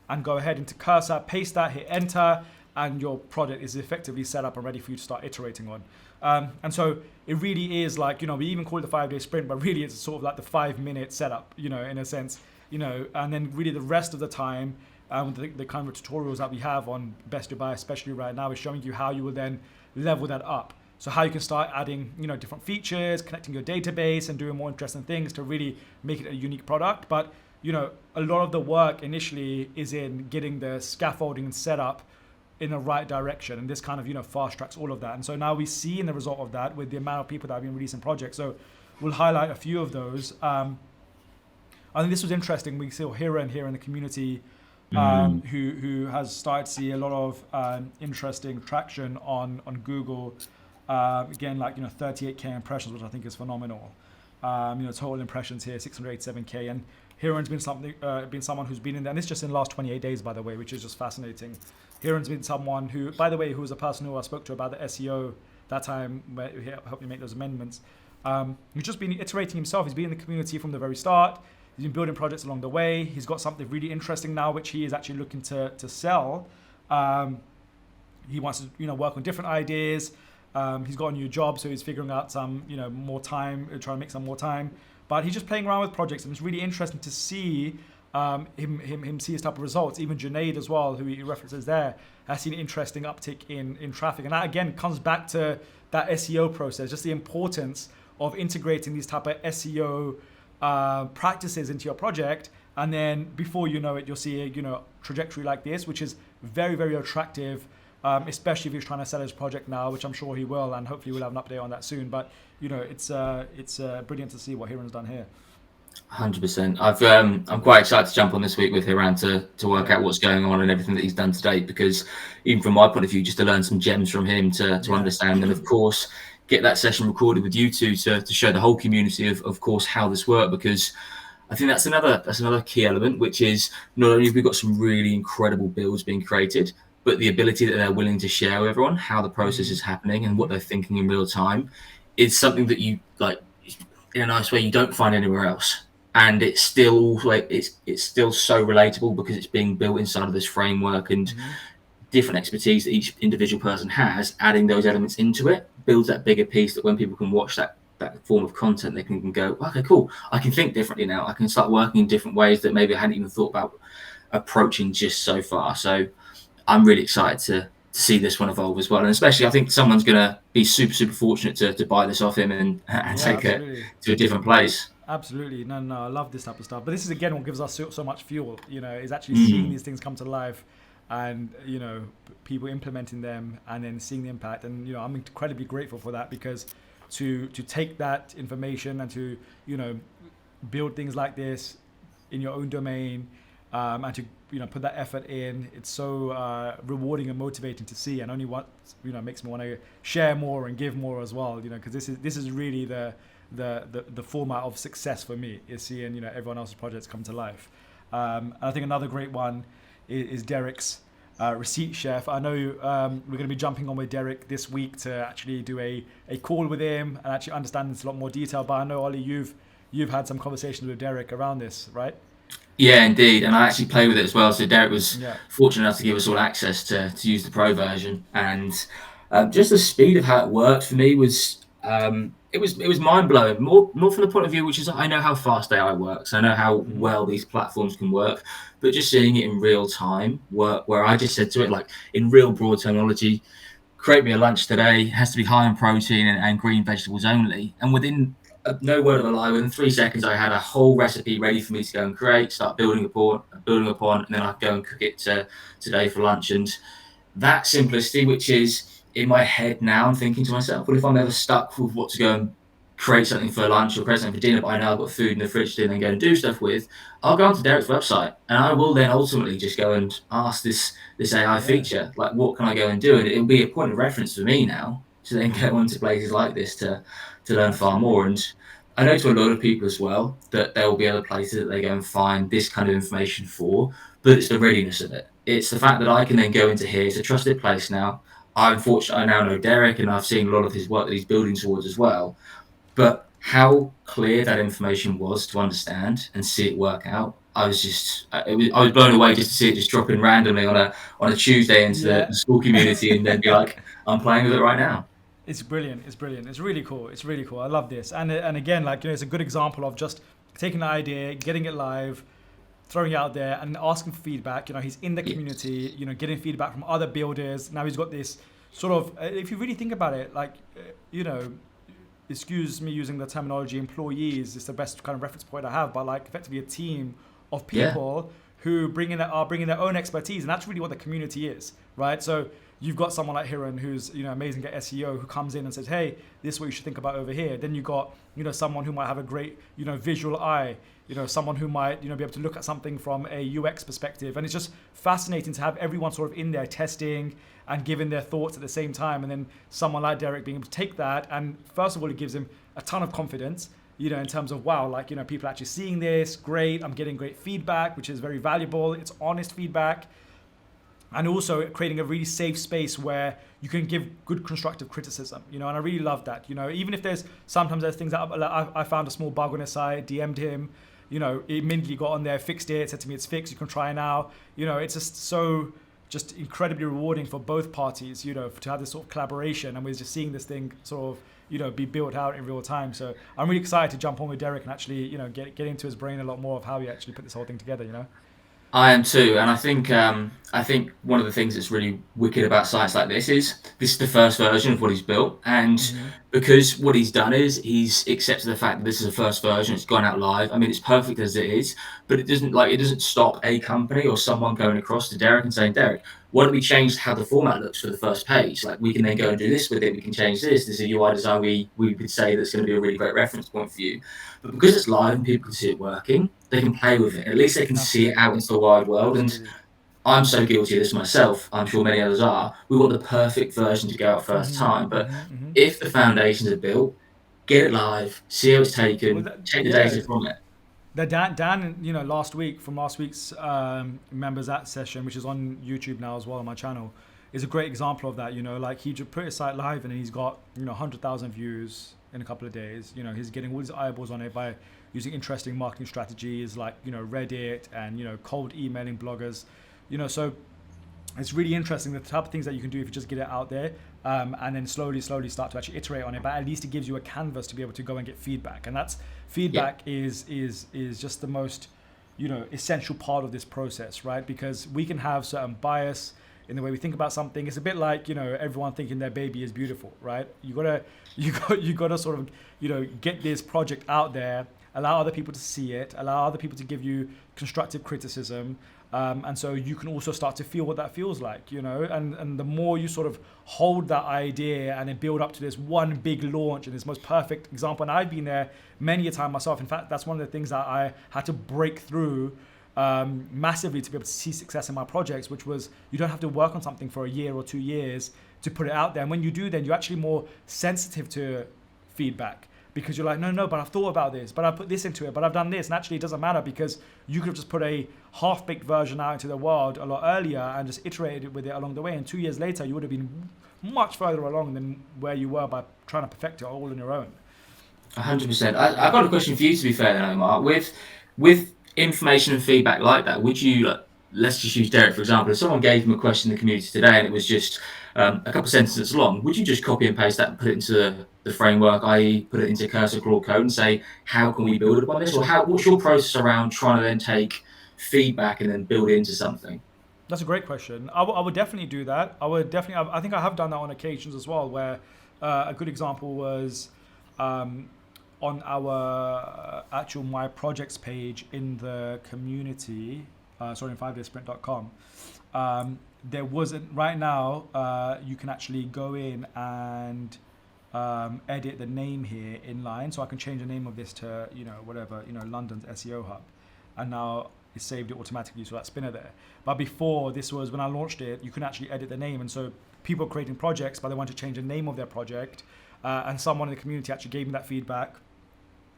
and go ahead into cursor, paste that, hit enter, and your project is effectively set up and ready for you to start iterating on. And so it really is like, we even call it the 5-day sprint, but really it's sort of like the 5-minute setup, in a sense, and then really the rest of the time, the kind of tutorials that we have on Best Dubai, especially right now, is showing you how you will then level that up. So how you can start adding, different features, connecting your database and doing more interesting things to really make it a unique product. But, a lot of the work initially is in getting the scaffolding and setup in the right direction. And this kind of, fast tracks all of that. And so now we see in the result of that with the amount of people that have been releasing projects. So we'll highlight a few of those. I think this was interesting. We saw Hiran here in the community, who has started to see a lot of interesting traction on Google. Again, like 38K impressions, which I think is phenomenal. Total impressions here 687K, and Hiran's been someone who's been in there, and it's just in the last 28 days, by the way, which is just fascinating. Hiran's been someone who, by the way, who was a person who I spoke to about the SEO that time, where he helped me make those amendments. He's just been iterating himself. He's been in the community from the very start. He's been building projects along the way. He's got something really interesting now, which he is actually looking to sell. He wants to work on different ideas. He's got a new job, so he's figuring out some more time, trying to make some more time. But he's just playing around with projects, and it's really interesting to see him see his type of results. Even Junaid as well, who he references there, has seen an interesting uptick in traffic, and that again comes back to that SEO process, just the importance of integrating these type of SEO practices into your project, and then before you know it, you'll see a trajectory like this, which is very, very attractive, especially if he's trying to sell his project now, which I'm sure he will, and hopefully we'll have an update on that soon. But it's brilliant to see what Hiran's done here. 100%. I'm quite excited to jump on this week with Hiran to work out what's going on and everything that he's done to date, because even from my point of view, just to learn some gems from him to understand, and of course get that session recorded with you two to show the whole community of course how this worked, because I think that's another key element, which is not only have we got some really incredible builds being created, but the ability that they're willing to share with everyone how the process is happening and what they're thinking in real time is something that you, like, in a nice way, you don't find anywhere else. And it's still it's still so relatable because it's being built inside of this framework, and different expertise that each individual person has, adding those elements into it builds that bigger piece that when people can watch that form of content, they can go, okay, cool, I can think differently now. I can start working in different ways that maybe I hadn't even thought about approaching just so far. So I'm really excited to see this one evolve as well. And especially I think someone's going to be super, super fortunate to buy this off him and take it to a different place. Absolutely. No, I love this type of stuff. But this is, again, what gives us so much fuel, is actually seeing these things come to life and, people implementing them and then seeing the impact. And, I'm incredibly grateful for that, because to take that information and to, build things like this in your own domain, and to, put that effort in, it's so rewarding and motivating to see, and only what, makes me want to share more and give more as well, because this is really the format of success for me, is seeing everyone else's projects come to life. And I think another great one is Derek's Receipt Chef. I know we're going to be jumping on with Derek this week to actually do a call with him and actually understand this in a lot more detail. But I know, Ollie, you've had some conversations with Derek around this, right? Yeah, indeed. And I actually play with it as well. So Derek was Yeah. fortunate enough to give us all access to use the pro version. And just the speed of how it worked for me was it was mind blowing. More from the point of view, which is I know how fast AI works. I know how well these platforms can work, but just seeing it in real time work, where I just said to it like in real broad terminology, create me a lunch today. It has to be high in protein and green vegetables only. And within no word of a lie, within 3 seconds, I had a whole recipe ready for me to go and create, start building upon, and then I go and cook it today for lunch. And that simplicity, which is in my head now, I'm thinking to myself, well, if I'm ever stuck with what to go and create something for lunch or create something for dinner, but I know I've got food in the fridge to then go and do stuff with, I'll go onto Derek's website and I will then ultimately just go and ask this AI Yeah. feature, like what can I go and do? And it'll be a point of reference for me now to then go onto places like this to learn far Absolutely. more. And I know to a lot of people as well that there will be other places that they go and find this kind of information for, but it's the readiness of it. It's the fact that I can then go into here. It's a trusted place now. I'm fortunate I now know Derek and I've seen a lot of his work that he's building towards as well. But how clear that information was to understand and see it work out, I was just I was blown away just to see it just drop in randomly on a Tuesday into the Yeah. school community and then be like, I'm playing with it right now. It's brilliant. It's brilliant. It's really cool. It's really cool. I love this. And again, like, it's a good example of just taking an idea, getting it live, throwing it out there, and asking for feedback. He's in the Yeah, community. Getting feedback from other builders. Now he's got this sort of. If you really think about it, like, you know, excuse me using the terminology employees, it's the best kind of reference point I have, but like effectively a team of yeah, people who are bringing their own expertise, and that's really what the community is, right? So you've got someone like Hiran who's amazing at SEO, who comes in and says, hey, this is what you should think about over here. Then you got someone who might have a great visual eye, someone who might be able to look at something from a UX perspective, and it's just fascinating to have everyone sort of in there testing and giving their thoughts at the same time, and then someone like Derek being able to take that, and first of all it gives him a ton of confidence, in terms of, wow, like, people actually seeing this, great, I'm getting great feedback, which is very valuable, it's honest feedback, and also creating a really safe space where you can give good constructive criticism, and I really love that, even if sometimes there's things that I found a small bug on his site, DM'd him, he immediately got on there, fixed it, said to me it's fixed, you can try now, it's just incredibly rewarding for both parties, to have this sort of collaboration, and we're just seeing this thing sort of, be built out in real time. So I'm really excited to jump on with Derek and actually, get into his brain a lot more of how he actually put this whole thing together. I am too, and I think one of the things that's really wicked about sites like this is the first version of what he's built, and Mm-hmm. because what he's done is he's accepted the fact that this is a first version, it's gone out live. I mean, it's perfect as it is, but it doesn't stop a company or someone going across to Derek and saying, Derek, why don't we change how the format looks for the first page? Like we can then go and do this with it. We can change this. There's a UI design we could say that's going to be a really great reference point for you. But because it's live and people can see it working, they can play with it. At least they can see it Absolutely. out into the wide world. And Absolutely. I'm so guilty of this myself. I'm sure many others are. We want the perfect version to go out first Mm-hmm. time. But Mm-hmm. Mm-hmm. if the foundations are built, get it live, see how it's Well, taken, take the yeah. data from it. The Dan, last week from last week's members at session, which is on YouTube now as well on my channel, is a great example of that. Like he just put his site live and he's got 100,000 views in a couple of days. He's getting all his eyeballs on it by using interesting marketing strategies like Reddit and cold emailing bloggers. So it's really interesting the type of things that you can do if you just get it out there, and then slowly start to actually iterate on it. But at least it gives you a canvas to be able to go and get feedback, and that's Yeah, feedback is just the most essential part of this process, right? Because we can have certain bias in the way we think about something. It's a bit like everyone thinking their baby is beautiful, right? You gotta sort of get this project out there, allow other people to see it, allow other people to give you constructive criticism, and so you can also start to feel what that feels like, and the more you sort of hold that idea and then build up to this one big launch and this most perfect example, and I've been there many a time myself. In fact, that's one of the things that I had to break through massively to be able to see success in my projects, which was you don't have to work on something for a year or 2 years to put it out there. And when you do, then you're actually more sensitive to feedback, because you're like, no, but I've thought about this, but I put this into it, but I've done this, and actually it doesn't matter because you could have just put a half-baked version out into the world a lot earlier and just iterated with it along the way, and 2 years later you would have been much further along than where you were by trying to perfect it all on your own. 100%. I've got a question for you, to be fair, then, Omar. With information and feedback like that, would you, like, let's just use Derek for example, if someone gave him a question in the community today and it was just a couple of sentences long, would you just copy and paste that and put it into the framework, i.e. put it into Cursor Claude Code and say, how can we build upon this? Or what's your process around trying to then take feedback and then build it into something? That's a great question. I would definitely do that. I think I have done that on occasions as well, where a good example was on our actual My Projects page in the community, in 5daysprint.com. There wasn't, right now, you can actually go in and edit the name here in line. So I can change the name of this to, whatever, London's SEO hub. And now it saved it automatically, so that spinner there. But before, this was when I launched it, you can actually edit the name. And so people creating projects, but they want to change the name of their project. And someone in the community actually gave me that feedback.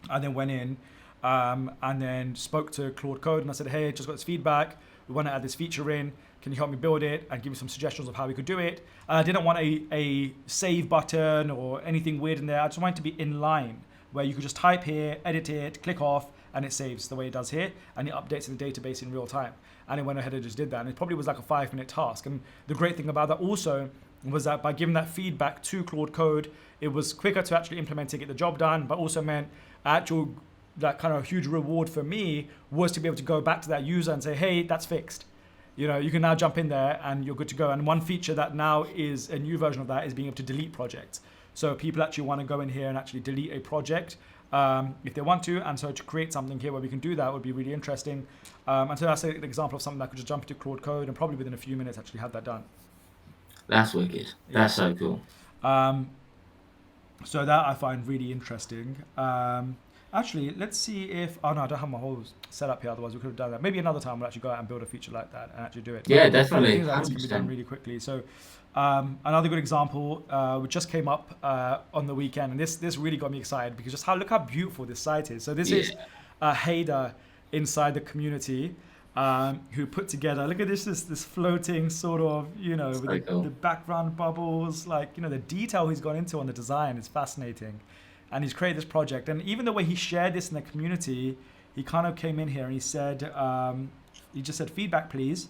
I then went in and then spoke to Claude Code and I said, hey, just got this feedback. We want to add this feature in. Can you help me build it and give me some suggestions of how we could do it? I didn't want a save button or anything weird in there. I just wanted it to be in line where you could just type here, edit it, click off, and it saves the way it does here, and it updates in the database in real time. And it went ahead and just did that. And it probably was like a 5-minute task. And the great thing about that also was that by giving that feedback to Claude Code, it was quicker to actually implement it, get the job done, but also meant that kind of huge reward for me was to be able to go back to that user and say, hey, that's fixed. You can now jump in there and you're good to go. And one feature that now is a new version of that is being able to delete projects. So people actually want to go in here and actually delete a project if they want to. And so to create something here where we can do that would be really interesting. And so that's an example of something that could just jump into Claude Code and probably within a few minutes actually have that done. That's wicked. That's so cool. So that I find really interesting. Actually, let's see if... Oh, no, I don't have my whole setup here. Otherwise, we could have done that. Maybe another time we'll actually go out and build a feature like that and actually do it. Yeah, definitely. Things like this can be done really quickly. So another good example, which just came up on the weekend. And this really got me excited because just look how beautiful this site is. So this is Hader inside the community who put together... Look at this floating sort of, with the background bubbles. Like, the detail he's gone into on the design is fascinating. And he's created this project. And even the way he shared this in the community, he kind of came in here and he said, he just said, feedback, please.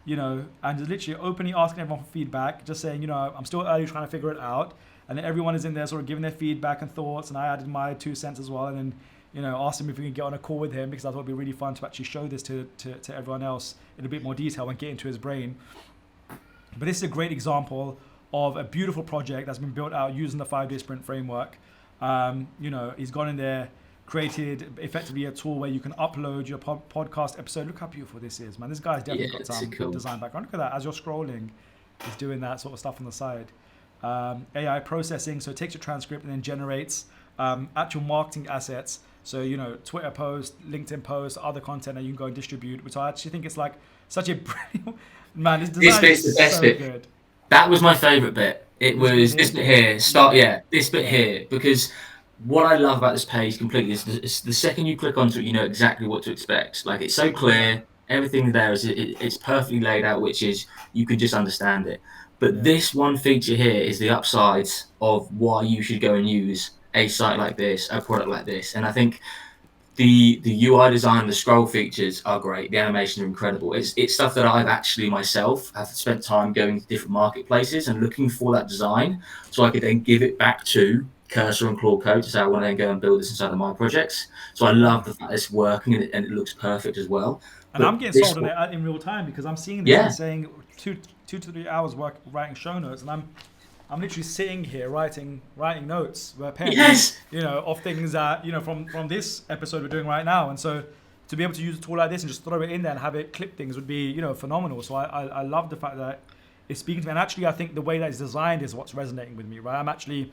And just literally openly asking everyone for feedback, just saying, I'm still early trying to figure it out. And then everyone is in there sort of giving their feedback and thoughts. And I added my 2 cents as well. And then, asked him if we could get on a call with him because I thought it'd be really fun to actually show this to everyone else in a bit more detail and get into his brain. But this is a great example of a beautiful project that's been built out using the 5-day sprint framework. He's gone in there, created effectively a tool where you can upload your podcast episode. Look how beautiful this is, man. This guy's definitely got some cool design background. Look at that. As you're scrolling, he's doing that sort of stuff on the side. AI processing, so it takes your transcript and then generates actual marketing assets. So, Twitter post, LinkedIn post, other content that you can go and distribute, which I actually think it's like such a brilliant... Man, this design is so good. That was my favourite bit. It was this bit here. This bit here. Because what I love about this page completely is the second you click onto it, you know exactly what to expect. Like, it's so clear. Everything there it's perfectly laid out, which is you can just understand it. But this one feature here is the upside of why you should go and use a site like this, a product like this. And I think the UI design, the scroll features are great. The animation are incredible. It's stuff that I've actually myself have spent time going to different marketplaces and looking for that design, so I could then give it back to Cursor and Claude Code to say I want to then go and build this inside of my projects. So I love the fact it's working and it looks perfect as well. And I'm getting sold on it in real time because I'm seeing this and saying 2 to 3 hours work writing show notes, and I'm literally sitting here writing notes with a pen, of things that, from this episode we're doing right now. And so to be able to use a tool like this and just throw it in there and have it clip things would be, phenomenal. So I love the fact that it's speaking to me. And actually, I think the way that it's designed is what's resonating with me, right? I'm actually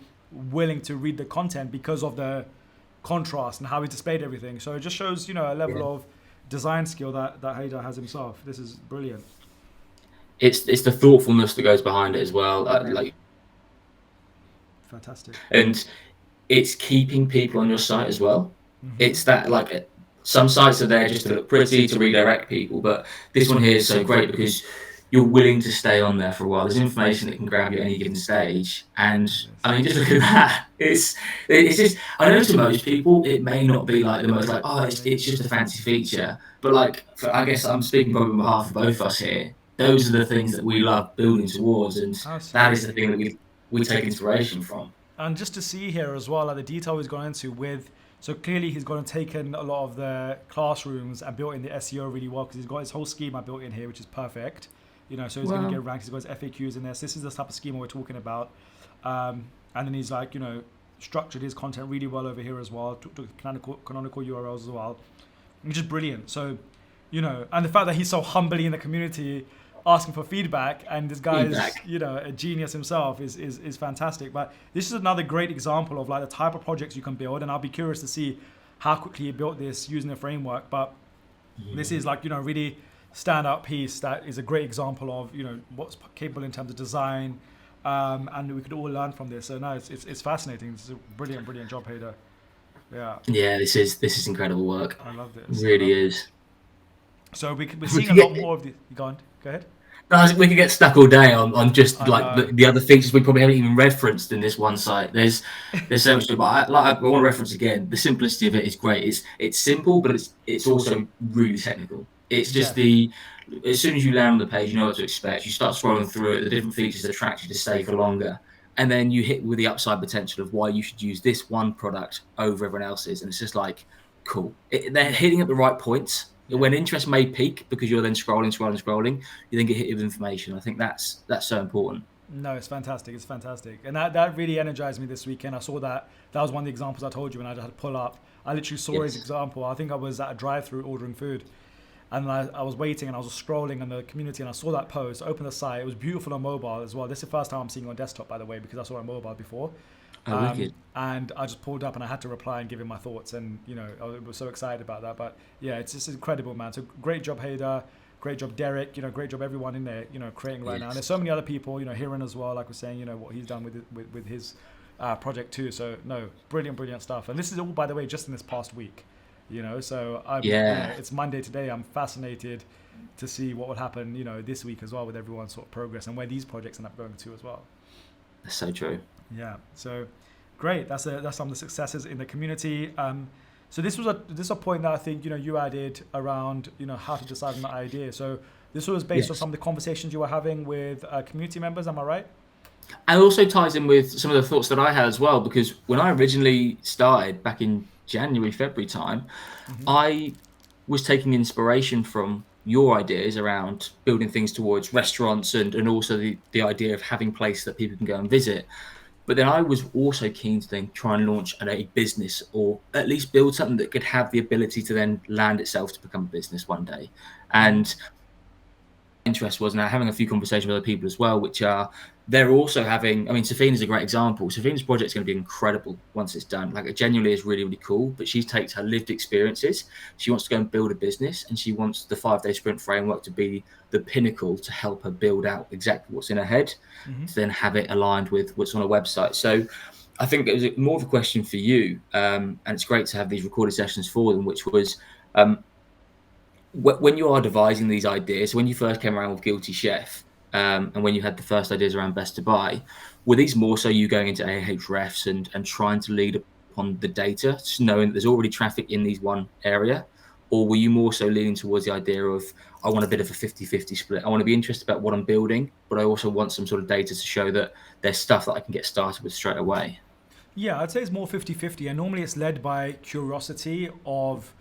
willing to read the content because of the contrast and how he displayed everything. So it just shows, a level of design skill that Hader has himself. This is brilliant. It's the thoughtfulness that goes behind it as well. Fantastic. And it's keeping people on your site as well. It's that, some sites are there just to look pretty, to redirect people, but this one here is so great because you're willing to stay on there for a while. There's information that can grab you at any given stage. And I mean, just look at that. It's just, I know to most people, it may not be like the most like, oh, it's just a fancy feature. But like, I guess I'm speaking probably on behalf of both of us here. Those are the things that we love building towards. And that is the thing that we take inspiration from. And just to see here as well, like the detail he's gone into with, so clearly he's gone and taken a lot of the classrooms and built in the SEO really well, because he's got his whole schema built in here, which is perfect. So he's going to get ranked. He's got his FAQs in there. So this is the type of schema we're talking about. And then he's like, structured his content really well over here as well. Took canonical URLs as well, which is brilliant. So, and the fact that he's so humbly in the community asking for feedback, and this guy is, a genius himself is fantastic. But this is another great example of like the type of projects you can build. And I'll be curious to see how quickly he built this using the framework. But this is like, really standout piece that is a great example of what's capable in terms of design, and we could all learn from this. So no, it's fascinating. It's a brilliant job, Hader. Yeah, this is incredible work. I love this. It really is. So we're seeing a lot more of the. Go ahead. No, we could get stuck all day on just like the other features we probably haven't even referenced in this one site. There's so much, but I want to reference again. The simplicity of it is great. It's simple, but it's also really technical. It's just as soon as you land on the page, you know what to expect. You start scrolling through it, the different features attract you to stay for longer. And then you hit with the upside potential of why you should use this one product over everyone else's. And it's just like, cool. They're hitting at the right points. When interest may peak because you're then scrolling, you then get hit with information. I think that's so important. No, it's fantastic. And that really energized me this weekend. I saw that was one of the examples I told you when I just had to pull up. I literally saw his example. I think I was at a drive-through ordering food. And I was waiting and I was scrolling on the community and I saw that post, opened the site. It was beautiful on mobile as well. This is the first time I'm seeing it on desktop, by the way, because I saw it on mobile before. And I just pulled up and I had to reply and give him my thoughts. And, I was so excited about that. But yeah, it's just incredible, man. So great job, Hader. Great job, Derek. Great job, everyone in there, creating right now. And there's so many other people, Hiran as well, like we're saying, what he's done with his project too. So no, brilliant stuff. And this is all, by the way, just in this past week. So it's Monday today. I'm fascinated to see what will happen, this week as well with everyone's sort of progress and where these projects end up going to as well. That's so true. Yeah. So great. That's some of the successes in the community. So this is a point that I think you added around how to decide on the idea. So this was based on some of the conversations you were having with community members. Am I right? And also ties in with some of the thoughts that I had as well, because when I originally started back in January, February time, I was taking inspiration from your ideas around building things towards restaurants and also the idea of having places that people can go and visit. But then I was also keen to then try and launch a business, or at least build something that could have the ability to then land itself to become a business one day. And interest was now having a few conversations with other people as well, which are they're also having. I mean, Safina's a great example. Safina's project is going to be incredible once it's done. Like, it genuinely is really, really cool. But she takes her lived experiences. She wants to go and build a business, and she wants the 5-day sprint framework to be the pinnacle to help her build out exactly what's in her head, to then have it aligned with what's on a website. So I think it was more of a question for you, and it's great to have these recorded sessions for them, which was when you are devising these ideas, when you first came around with Guilty Chef, and when you had the first ideas around Best to Buy, were these more so you going into Ahrefs and trying to lead upon the data, just knowing that there's already traffic in these one area? Or were you more so leaning towards the idea of, I want a bit of a 50-50 split. I want to be interested about what I'm building, but I also want some sort of data to show that there's stuff that I can get started with straight away? Yeah, I'd say it's more 50-50. And normally it's led by curiosity of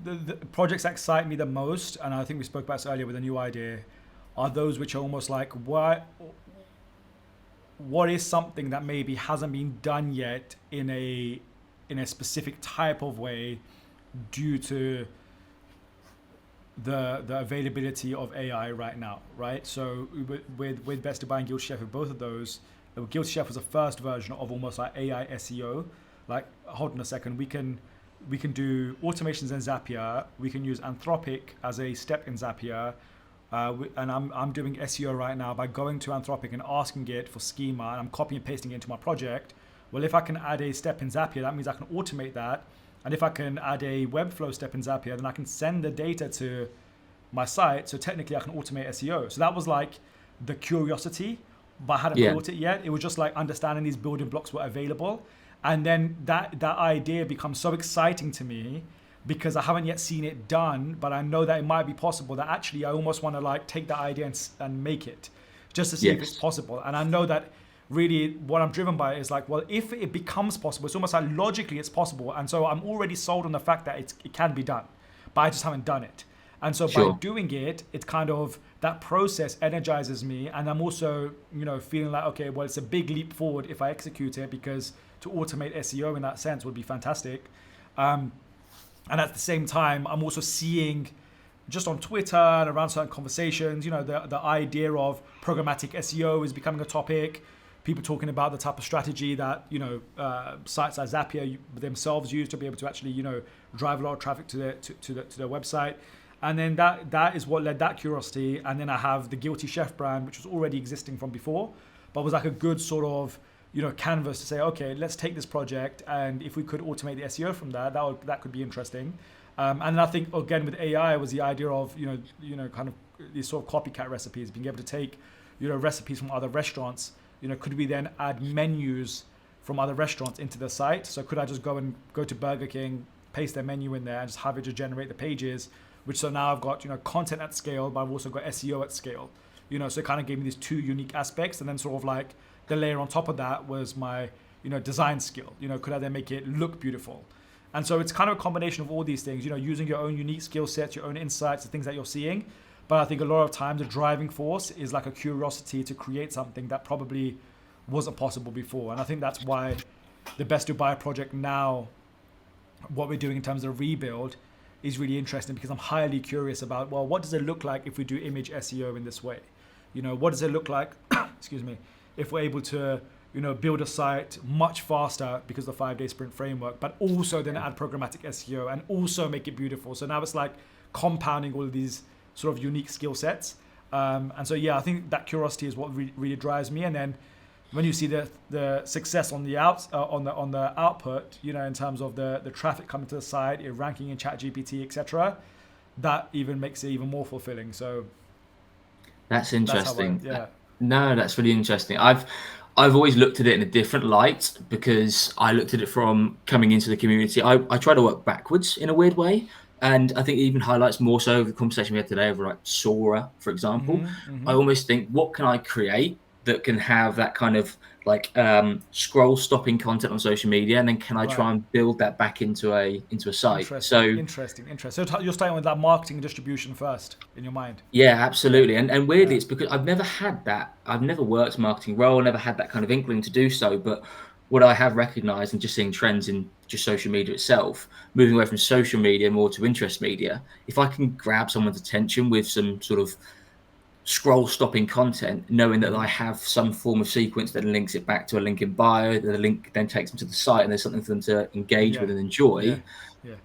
the projects that excite me the most. And I think we spoke about this earlier with a new idea, are those which are almost like, what is something that maybe hasn't been done yet in a specific type of way due to the availability of AI right now, right? So with Best to Buy and Guilty Chef, with both of those, Guilty Chef was the first version of almost like AI SEO. Like, hold on a second, we can do automations in Zapier, we can use Anthropic as a step in Zapier, and I'm doing SEO right now by going to Anthropic and asking it for schema, and I'm copying and pasting it into my project. Well, if I can add a step in Zapier, that means I can automate that. And if I can add a Webflow step in Zapier, then I can send the data to my site, so technically I can automate SEO. So that was like the curiosity, but I hadn't Yeah. built it yet. It was just like understanding these building blocks were available. And then that idea becomes so exciting to me because I haven't yet seen it done, but I know that it might be possible, that actually I almost want to like take that idea and make it just to see if it's Yes. possible. And I know that really what I'm driven by is like, well, if it becomes possible, it's almost like logically it's possible. And so I'm already sold on the fact that it can be done, but I just haven't done it. And so by Sure. doing it, it's kind of, that process energizes me. And I'm also, feeling like, okay, well, it's a big leap forward if I execute it, because to automate SEO in that sense would be fantastic. And at the same time, I'm also seeing just on Twitter and around certain conversations, the idea of programmatic SEO is becoming a topic. People talking about the type of strategy that, sites like Zapier themselves use to be able to actually, drive a lot of traffic to their website. And then that is what led that curiosity. And then I have the Guilty Chef brand, which was already existing from before, but was like a good sort of, canvas to say, okay, let's take this project, and if we could automate the SEO from that could be interesting. And I think again with AI was the idea of kind of these sort of copycat recipes, being able to take recipes from other restaurants. Could we then add menus from other restaurants into the site? So could I just go to Burger King, paste their menu in there, and just have it to generate the pages? Which so now I've got content at scale, but I've also got SEO at scale. So it kind of gave me these two unique aspects, and then sort of like the layer on top of that was my design skill. Could I then make it look beautiful? And so it's kind of a combination of all these things. Using your own unique skill sets, your own insights, the things that you're seeing. But I think a lot of times the driving force is like a curiosity to create something that probably wasn't possible before. And I think that's why the Best Dubai project now, what we're doing in terms of rebuild, is really interesting, because I'm highly curious about, well, what does it look like if we do image SEO in this way? What does it look like, excuse me, if we're able to, build a site much faster because of the 5-day sprint framework, but also then add programmatic SEO and also make it beautiful. So now it's like compounding all of these sort of unique skill sets. And so, yeah, I think that curiosity is what really drives me. And then when you see the success on the on the output, in terms of the traffic coming to the site, ranking in ChatGPT, etc., that even makes it even more fulfilling. So That's interesting. Yeah. No, that's really interesting. I've always looked at it in a different light, because I looked at it from coming into the community. I try to work backwards in a weird way. And I think it even highlights more so the conversation we had today over like Sora, for example. I almost think, what can I create that can have that kind of like scroll stopping content on social media, and then can I try and build that back into a site? Interesting. So you're starting with that marketing and distribution first in your mind. Yeah, absolutely. And weirdly, it's because I've never had that. I've never worked marketing role, never had that kind of inkling to do so. But what I have recognized, and just seeing trends in just social media itself, moving away from social media more to interest media, if I can grab someone's attention with some sort of scroll stopping content, knowing that I have some form of sequence that links it back to a link in bio, the link then takes them to the site, and there's something for them to engage with and enjoy.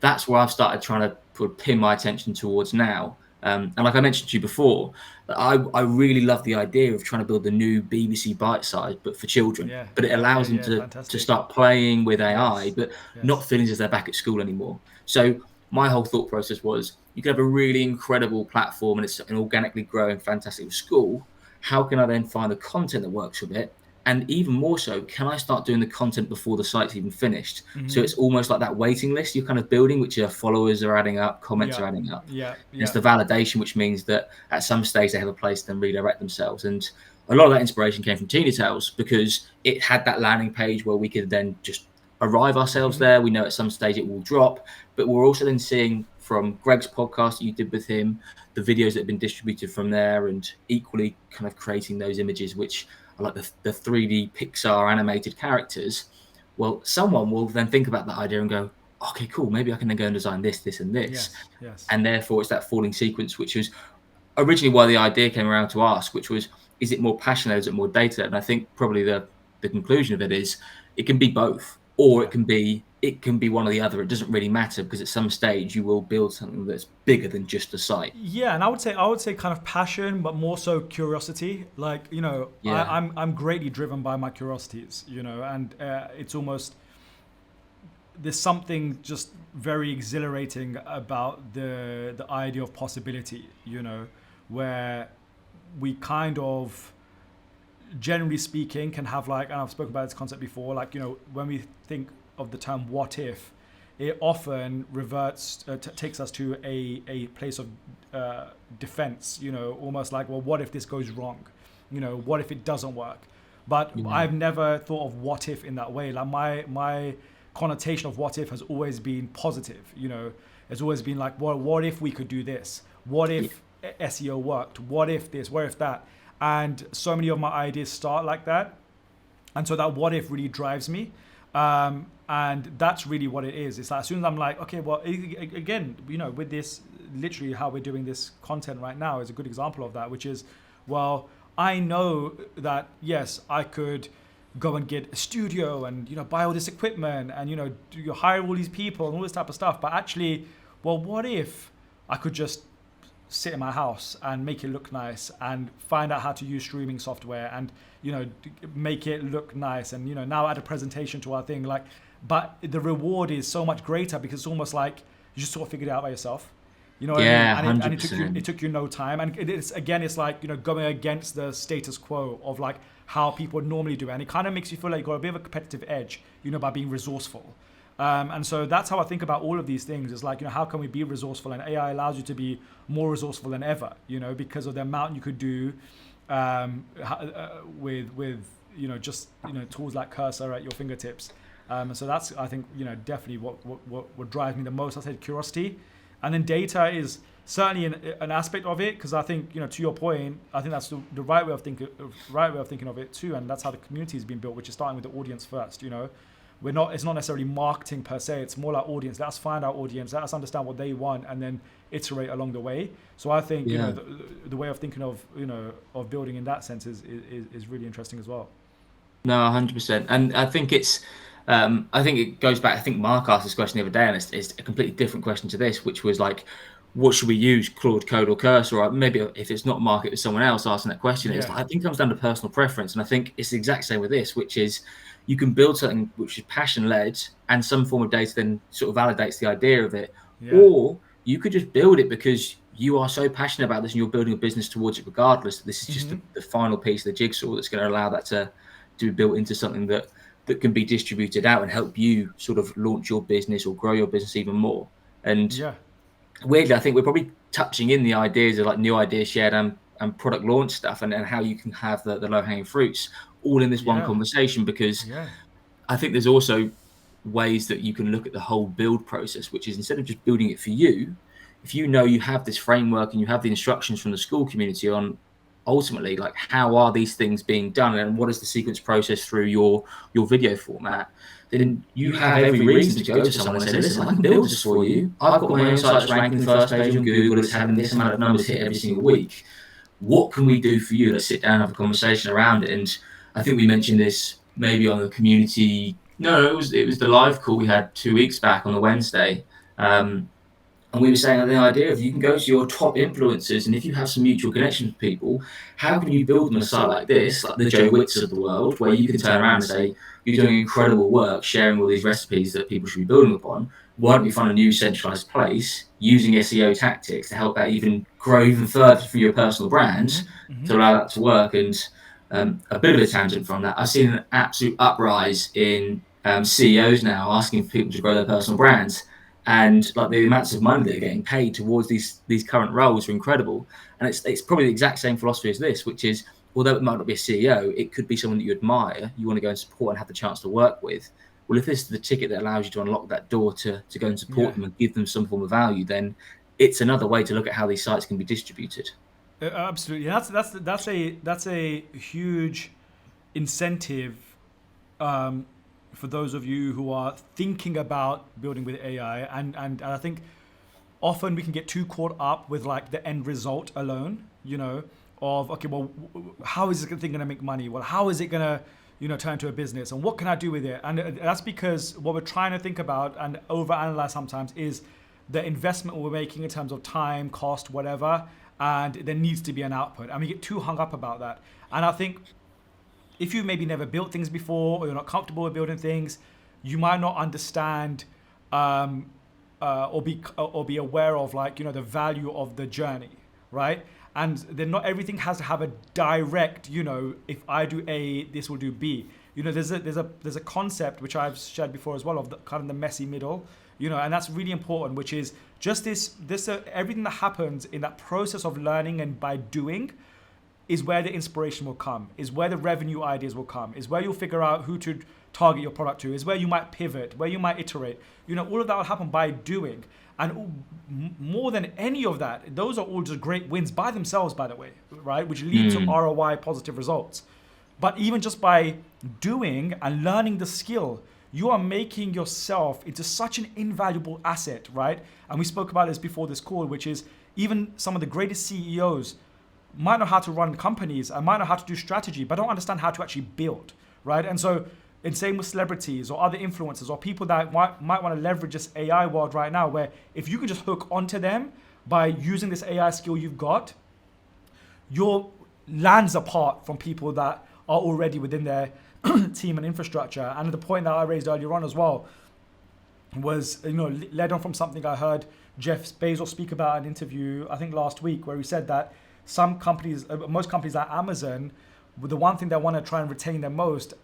That's where I've started trying to pin my attention towards now. And like I mentioned to you before, I really love the idea of trying to build the new BBC Bite Size, but for children. But it allows them to start playing with AI, but not feeling as they're back at school anymore. So my whole thought process was, you could have a really incredible platform and it's an organically growing, fantastic school. How can I then find the content that works with it? And even more so, can I start doing the content before the site's even finished? So it's almost like that waiting list you're kind of building, which your followers are adding up, comments are adding up. It's the validation, which means that at some stage they have a place to then redirect themselves. And a lot of that inspiration came from Teeny Tales, because it had that landing page where we could then just arrive ourselves there. We know at some stage it will drop, but we're also then seeing from Greg's podcast that you did with him, the videos that have been distributed from there, and equally kind of creating those images, which are like the 3D Pixar animated characters. Well, someone will then think about that idea and go, okay, cool, maybe I can then go and design this, this, and this. And therefore it's that falling sequence, which was originally why the idea came around to ask, which was, is it more passionate, is it more data? And I think probably the conclusion of it is, it can be both, or it can be one or the other. It doesn't really matter, because at some stage you will build something that's bigger than just a site. Yeah, and I would say kind of passion, but more so curiosity. Like, I'm greatly driven by my curiosities, and it's almost, there's something just very exhilarating about the idea of possibility, where we kind of, generally speaking, can have like, and I've spoken about this concept before, like, when we think of the term what if, it often reverts, takes us to a place of defense, almost like, well, what if this goes wrong? What if it doesn't work? But I've never thought of what if in that way. Like my connotation of what if has always been positive, It's always been like, well, what if we could do this? What if SEO worked? What if this? What if that? And so many of my ideas start like that. And so that what if really drives me. And that's really what it is. It's like, as soon as I'm like, okay, well, again, with this, literally how we're doing this content right now is a good example of that, which is, well, I know that, yes, I could go and get a studio and, buy all this equipment and, you hire all these people and all this type of stuff. But actually, well, what if I could just sit in my house and make it look nice and find out how to use streaming software and, make it look nice and, now add a presentation to our thing. Like, but the reward is so much greater because it's almost like you just sort of figured it out by yourself. You know what I mean? And it took you no time. And it's like, going against the status quo of like how people normally do it. And it kind of makes you feel like you've got a bit of a competitive edge, by being resourceful. And so that's how I think about all of these things. It's like, how can we be resourceful? And AI allows you to be more resourceful than ever, because of the amount you could do with just tools like Cursor at your fingertips. So that's, I think, definitely what drives me the most. I said curiosity, and then data is certainly an aspect of it, because I think, to your point, I think that's the right way of thinking of it too, and that's how the community has been built, which is starting with the audience first. It's not necessarily marketing per se, it's more like audience. Let us find our audience, let us understand what they want, and then iterate along the way. So I think the way of thinking of of building in that sense is really interesting as well. No, 100%. And I think I think it goes back. I think Mark asked this question the other day, and it's a completely different question to this, which was like, what should we use, Claude Code or Cursor? Or maybe if it's not Mark, it was someone else asking that question. It's like, I think it comes down to personal preference. And I think it's the exact same with this, which is you can build something which is passion-led and some form of data then sort of validates the idea of it. Or you could just build it because you are so passionate about this and you're building a business towards it regardless. This is just the final piece of the jigsaw that's going to allow that to be built into something that can be distributed out and help you sort of launch your business or grow your business even more. And weirdly, I think we're probably touching in the ideas of like new ideas shared and product launch stuff and how you can have the low-hanging fruits all in this one conversation, because I think there's also ways that you can look at the whole build process, which is instead of just building it for you, if you have this framework and you have the instructions from the school community on ultimately like how are these things being done and what is the sequence process through your video format, then you have every reason to go to someone and say, listen, I can build this for you. I've got my own site that's ranking the first page on Google, it's having this amount of numbers hit every single week. What can we do for you? Let's sit down and have a conversation around it. And I think we mentioned this maybe on the community. No, it was the live call we had 2 weeks back on the Wednesday. And we were saying the idea of you can go to your top influencers, and if you have some mutual connections with people, how can you build them a site like this, like the Joe Witts of the world, where you can turn around and say, you're doing incredible work, sharing all these recipes that people should be building upon. Why don't we find a new centralized place using SEO tactics to help that even grow even further for your personal brand to allow that to work? And a bit of a tangent from that, I've seen an absolute uprise in CEOs now asking people to grow their personal brands. And like the amounts of money they're getting paid towards these current roles are incredible. And it's probably the exact same philosophy as this, which is, although it might not be a CEO, it could be someone that you admire, you want to go and support and have the chance to work with. Well, if this is the ticket that allows you to unlock that door to go and support them and give them some form of value, then it's another way to look at how these sites can be distributed. Absolutely. That's a huge incentive for those of you who are thinking about building with AI, and I think often we can get too caught up with like the end result alone, of okay, well, how is this thing going to make money? Well, how is it going to turn into a business, and what can I do with it? And that's because what we're trying to think about and overanalyze sometimes is the investment we're making in terms of time, cost, whatever, and there needs to be an output, and we get too hung up about that. And I think if you've maybe never built things before, or you're not comfortable with building things, you might not understand or be aware of, like, the value of the journey, right? And then not everything has to have a direct, if I do A, this will do B. There's a concept which I've shared before as well of kind of the messy middle, and that's really important, which is just this everything that happens in that process of learning and by doing is where the inspiration will come, is where the revenue ideas will come, is where you'll figure out who to target your product to, is where you might pivot, where you might iterate. All of that will happen by doing. And more than any of that, those are all just great wins by themselves, by the way, right? Which lead to ROI positive results. But even just by doing and learning the skill, you are making yourself into such an invaluable asset, right? And we spoke about this before this call, which is even some of the greatest CEOs might know how to run companies and might know how to do strategy, but don't understand how to actually build, right? And so, and same with celebrities or other influencers or people that might want to leverage this AI world right now, where if you can just hook onto them by using this AI skill you've got, your lands apart from people that are already within their team and infrastructure. And the point that I raised earlier on as well was, led on from something I heard Jeff Bezos speak about in an interview, I think last week, where he said that some companies, most companies like Amazon, the one thing they want to try and retain the most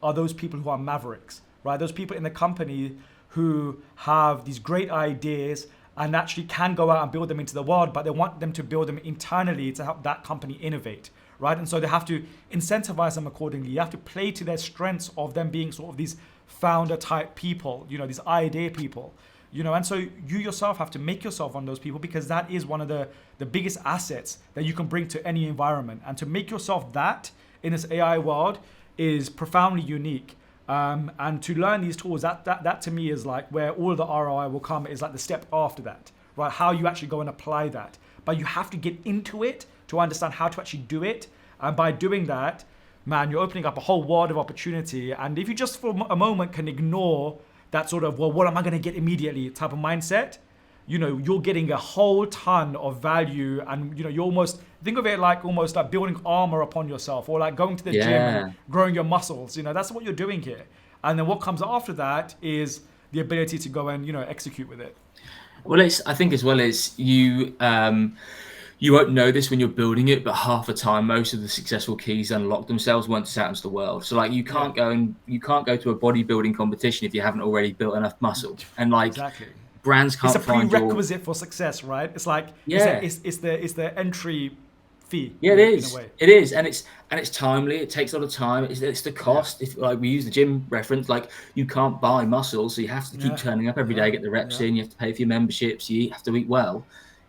are those people who are mavericks, right? Those people in the company who have these great ideas and actually can go out and build them into the world, but they want them to build them internally to help that company innovate, right? And so they have to incentivize them accordingly. You have to play to their strengths of them being sort of these founder type people, these idea people, and so you yourself have to make yourself one of those people, because that is one of the biggest assets that you can bring to any environment. And to make yourself that in this AI world is profoundly unique. And to learn these tools, that to me is like where all of the ROI will come, is like the step after that, right? How you actually go and apply that. But you have to get into it to understand how to actually do it. And by doing that, man, you're opening up a whole world of opportunity. And if you just for a moment can ignore that sort of, well, what am I going to get immediately type of mindset, you're getting a whole ton of value. And, you almost think of it like almost like building armor upon yourself, or like going to the gym and growing your muscles. That's what you're doing here. And then what comes after that is the ability to go and, execute with it. Well, I think as well as you won't know this when you're building it, but half the time, most of the successful keys unlock themselves once it's out into the world. So like you can't go to a bodybuilding competition if you haven't already built enough muscle. And like exactly. Brands can't find it's a prerequisite for success, right? It's like it's the entry fee. Yeah, it is. In a way. It is, and it's timely. It takes a lot of time. It's the cost. If like we use the gym reference, like you can't buy muscle, so you have to keep turning up every day, get the reps in. You have to pay for your memberships. You have to eat well.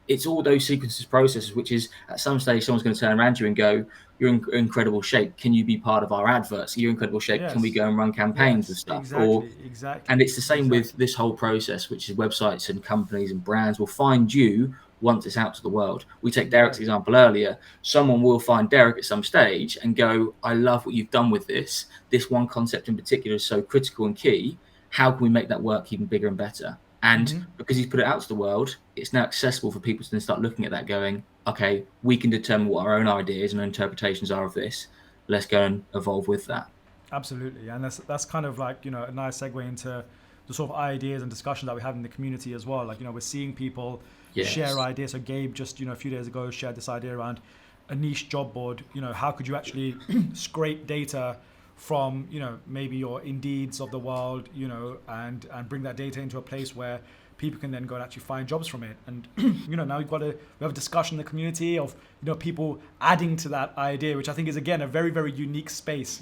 It's all those sequences, processes, which is at some stage someone's going to turn around to you and go, "You're in incredible shape. Can you be part of our adverts? You're in incredible shape. Can we go and run campaigns and stuff?" Exactly. And it's the same with this whole process, which is websites and companies and brands will find you once it's out to the world. We take Derek's example earlier. Someone will find Derek at some stage and go, "I love what you've done with this. This one concept in particular is so critical and key. How can we make that work even bigger and better?" And because he's put it out to the world, it's now accessible for people to then start looking at that going, okay, we can determine what our own ideas and interpretations are of this. Let's go and evolve with that. Absolutely. And that's kind of like, a nice segue into the sort of ideas and discussion that we have in the community as well. Like, we're seeing people share ideas. So Gabe just, a few days ago shared this idea around a niche job board. How could you actually scrape data from maybe your Indeeds of the world, and bring that data into a place where people can then go and actually find jobs from it. And now we have a discussion in the community of people adding to that idea, which I think is again a very, very unique space.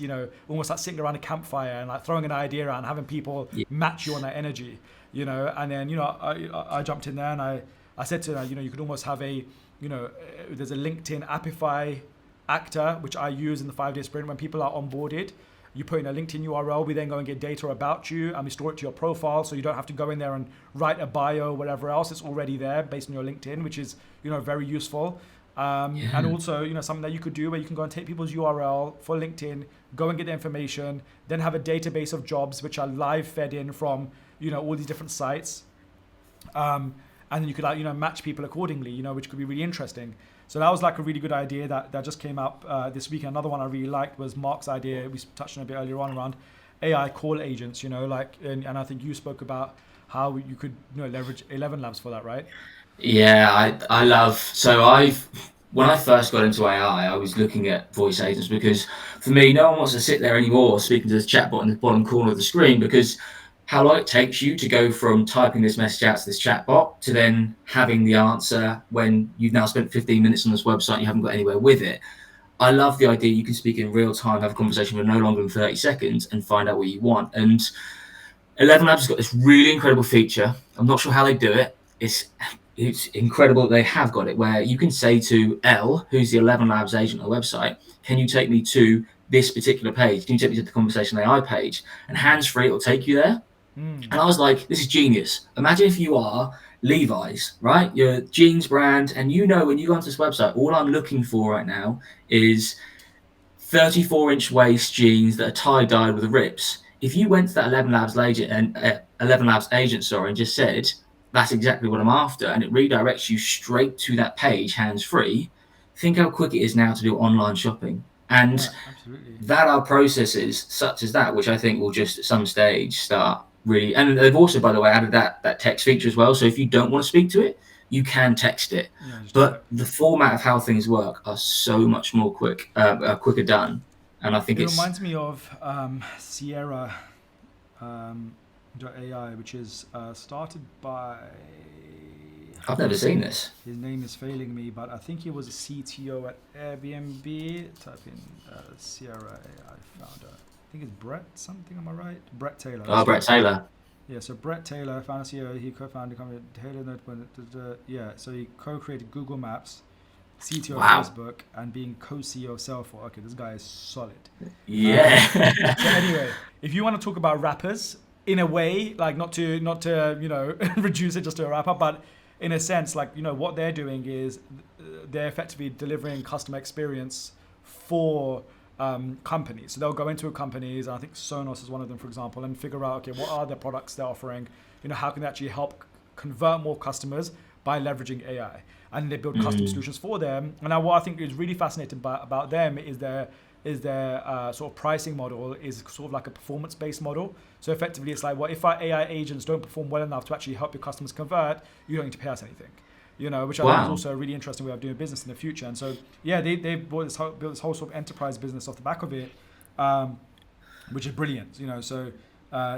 Almost like sitting around a campfire and like throwing an idea around, having people match you on that energy. And then I jumped in there and I said to her, you could almost have there's a LinkedIn Appify actor, which I use in the 5-day sprint. When people are onboarded, you put in a LinkedIn URL, we then go and get data about you and we store it to your profile, so you don't have to go in there and write a bio or whatever else. It's already there based on your LinkedIn, which is very useful. And also something that you could do where you can go and take people's URL for LinkedIn, go and get the information, then have a database of jobs which are live fed in from all these different sites, and then you could match people accordingly, which could be really interesting. So that was like a really good idea that just came up this week. Another one I really liked was Mark's idea. We touched on a bit earlier on around AI call agents, like, and I think you spoke about how you could, leverage 11 Labs for that, right? Yeah, I love. So when I first got into AI, I was looking at voice agents because for me, no one wants to sit there anymore speaking to this chatbot in the bottom corner of the screen because how long it takes you to go from typing this message out to this chatbot to then having the answer when you've now spent 15 minutes on this website, you haven't got anywhere with it. I love the idea you can speak in real time, have a conversation for no longer than 30 seconds and find out what you want. And 11 Labs has got this really incredible feature. I'm not sure how they do it. It's incredible that they have got it, where you can say to Elle, who's the 11 Labs agent on the website, can you take me to this particular page? Can you take me to the conversation AI page? And hands free, it'll take you there. And I was like, this is genius. Imagine if you are Levi's, right? Your jeans brand, and when you go onto this website, all I'm looking for right now is 34-inch waist jeans that are tie-dyed with the rips. If you went to that 11 Labs agent and just said, that's exactly what I'm after, and it redirects you straight to that page, hands-free, think how quick it is now to do online shopping. And Absolutely. that are processes such as that, which I think will just at some stage start really. And they've also, by the way, added that text feature as well. So if you don't want to speak to it, you can text it. But the format of how things work are so much more quicker done. And I think It reminds me of Sierra .ai, which is started by. I've never seen this. His name is failing me, but I think he was a CTO at Airbnb. Type in Sierra AI founder. I think it's Brett something. Am I right? Brett Taylor. Oh, Brett Taylor. Yeah, so Brett Taylor, founder CEO, he co-founded the company. So he co-created Google Maps, CTO of Facebook, and being co-CEO of Salesforce. Okay, this guy is solid. Yeah. So anyway, if you want to talk about rappers in a way, like not to reduce it just to a rapper, but in a sense, like what they're doing is they're effectively delivering customer experience for companies. So they'll go into companies, and I think Sonos is one of them, for example, and figure out, okay, what are the products they're offering? How can they actually help convert more customers by leveraging AI? And they build custom solutions for them. And now what I think is really fascinating about them is their sort of pricing model is sort of like a performance-based model. So effectively, it's like, well, if our AI agents don't perform well enough to actually help your customers convert, you don't need to pay us anything. Which I think is also a really interesting way of doing business in the future. And so, yeah, they built this whole sort of enterprise business off the back of it, which is brilliant. So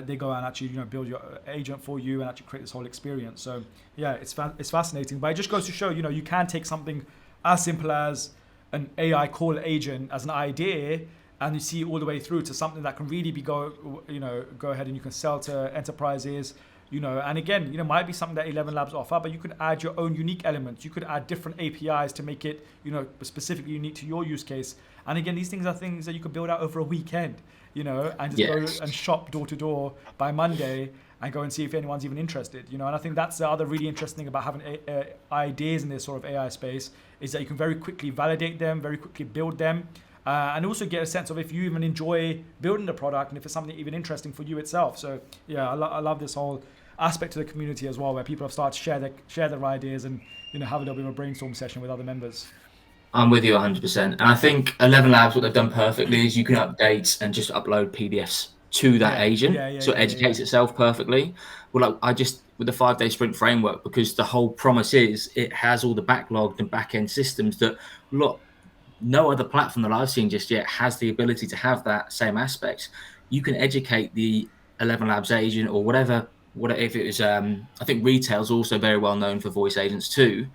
they go and actually build your agent for you and actually create this whole experience. So yeah, it's fascinating. But it just goes to show, you can take something as simple as an AI call agent as an idea, and you see it all the way through to something that can really go ahead and you can sell to enterprises. And again, might be something that 11 Labs offer, but you could add your own unique elements. You could add different APIs to make it, specifically unique to your use case. And again, these things are things that you could build out over a weekend, and just go and shop door to door by Monday and go and see if anyone's even interested, And I think that's the other really interesting thing about having ideas in this sort of AI space is that you can very quickly validate them, very quickly build them, and also get a sense of if you even enjoy building the product and if it's something even interesting for you itself. So yeah, I love this whole aspect to the community as well, where people have started to share their ideas and have a little bit of a brainstorm session with other members. I'm with you 100%. And I think 11 Labs, what they've done perfectly is you can update and just upload PDFs to that agent, so it educates itself perfectly. Well, with the 5-day sprint framework, because the whole promise is it has all the backlogged and back-end systems that, look, no other platform that I've seen just yet has the ability to have that same aspect. You can educate the 11 Labs agent or whatever if it was, I think retail's also very well known for voice agents too.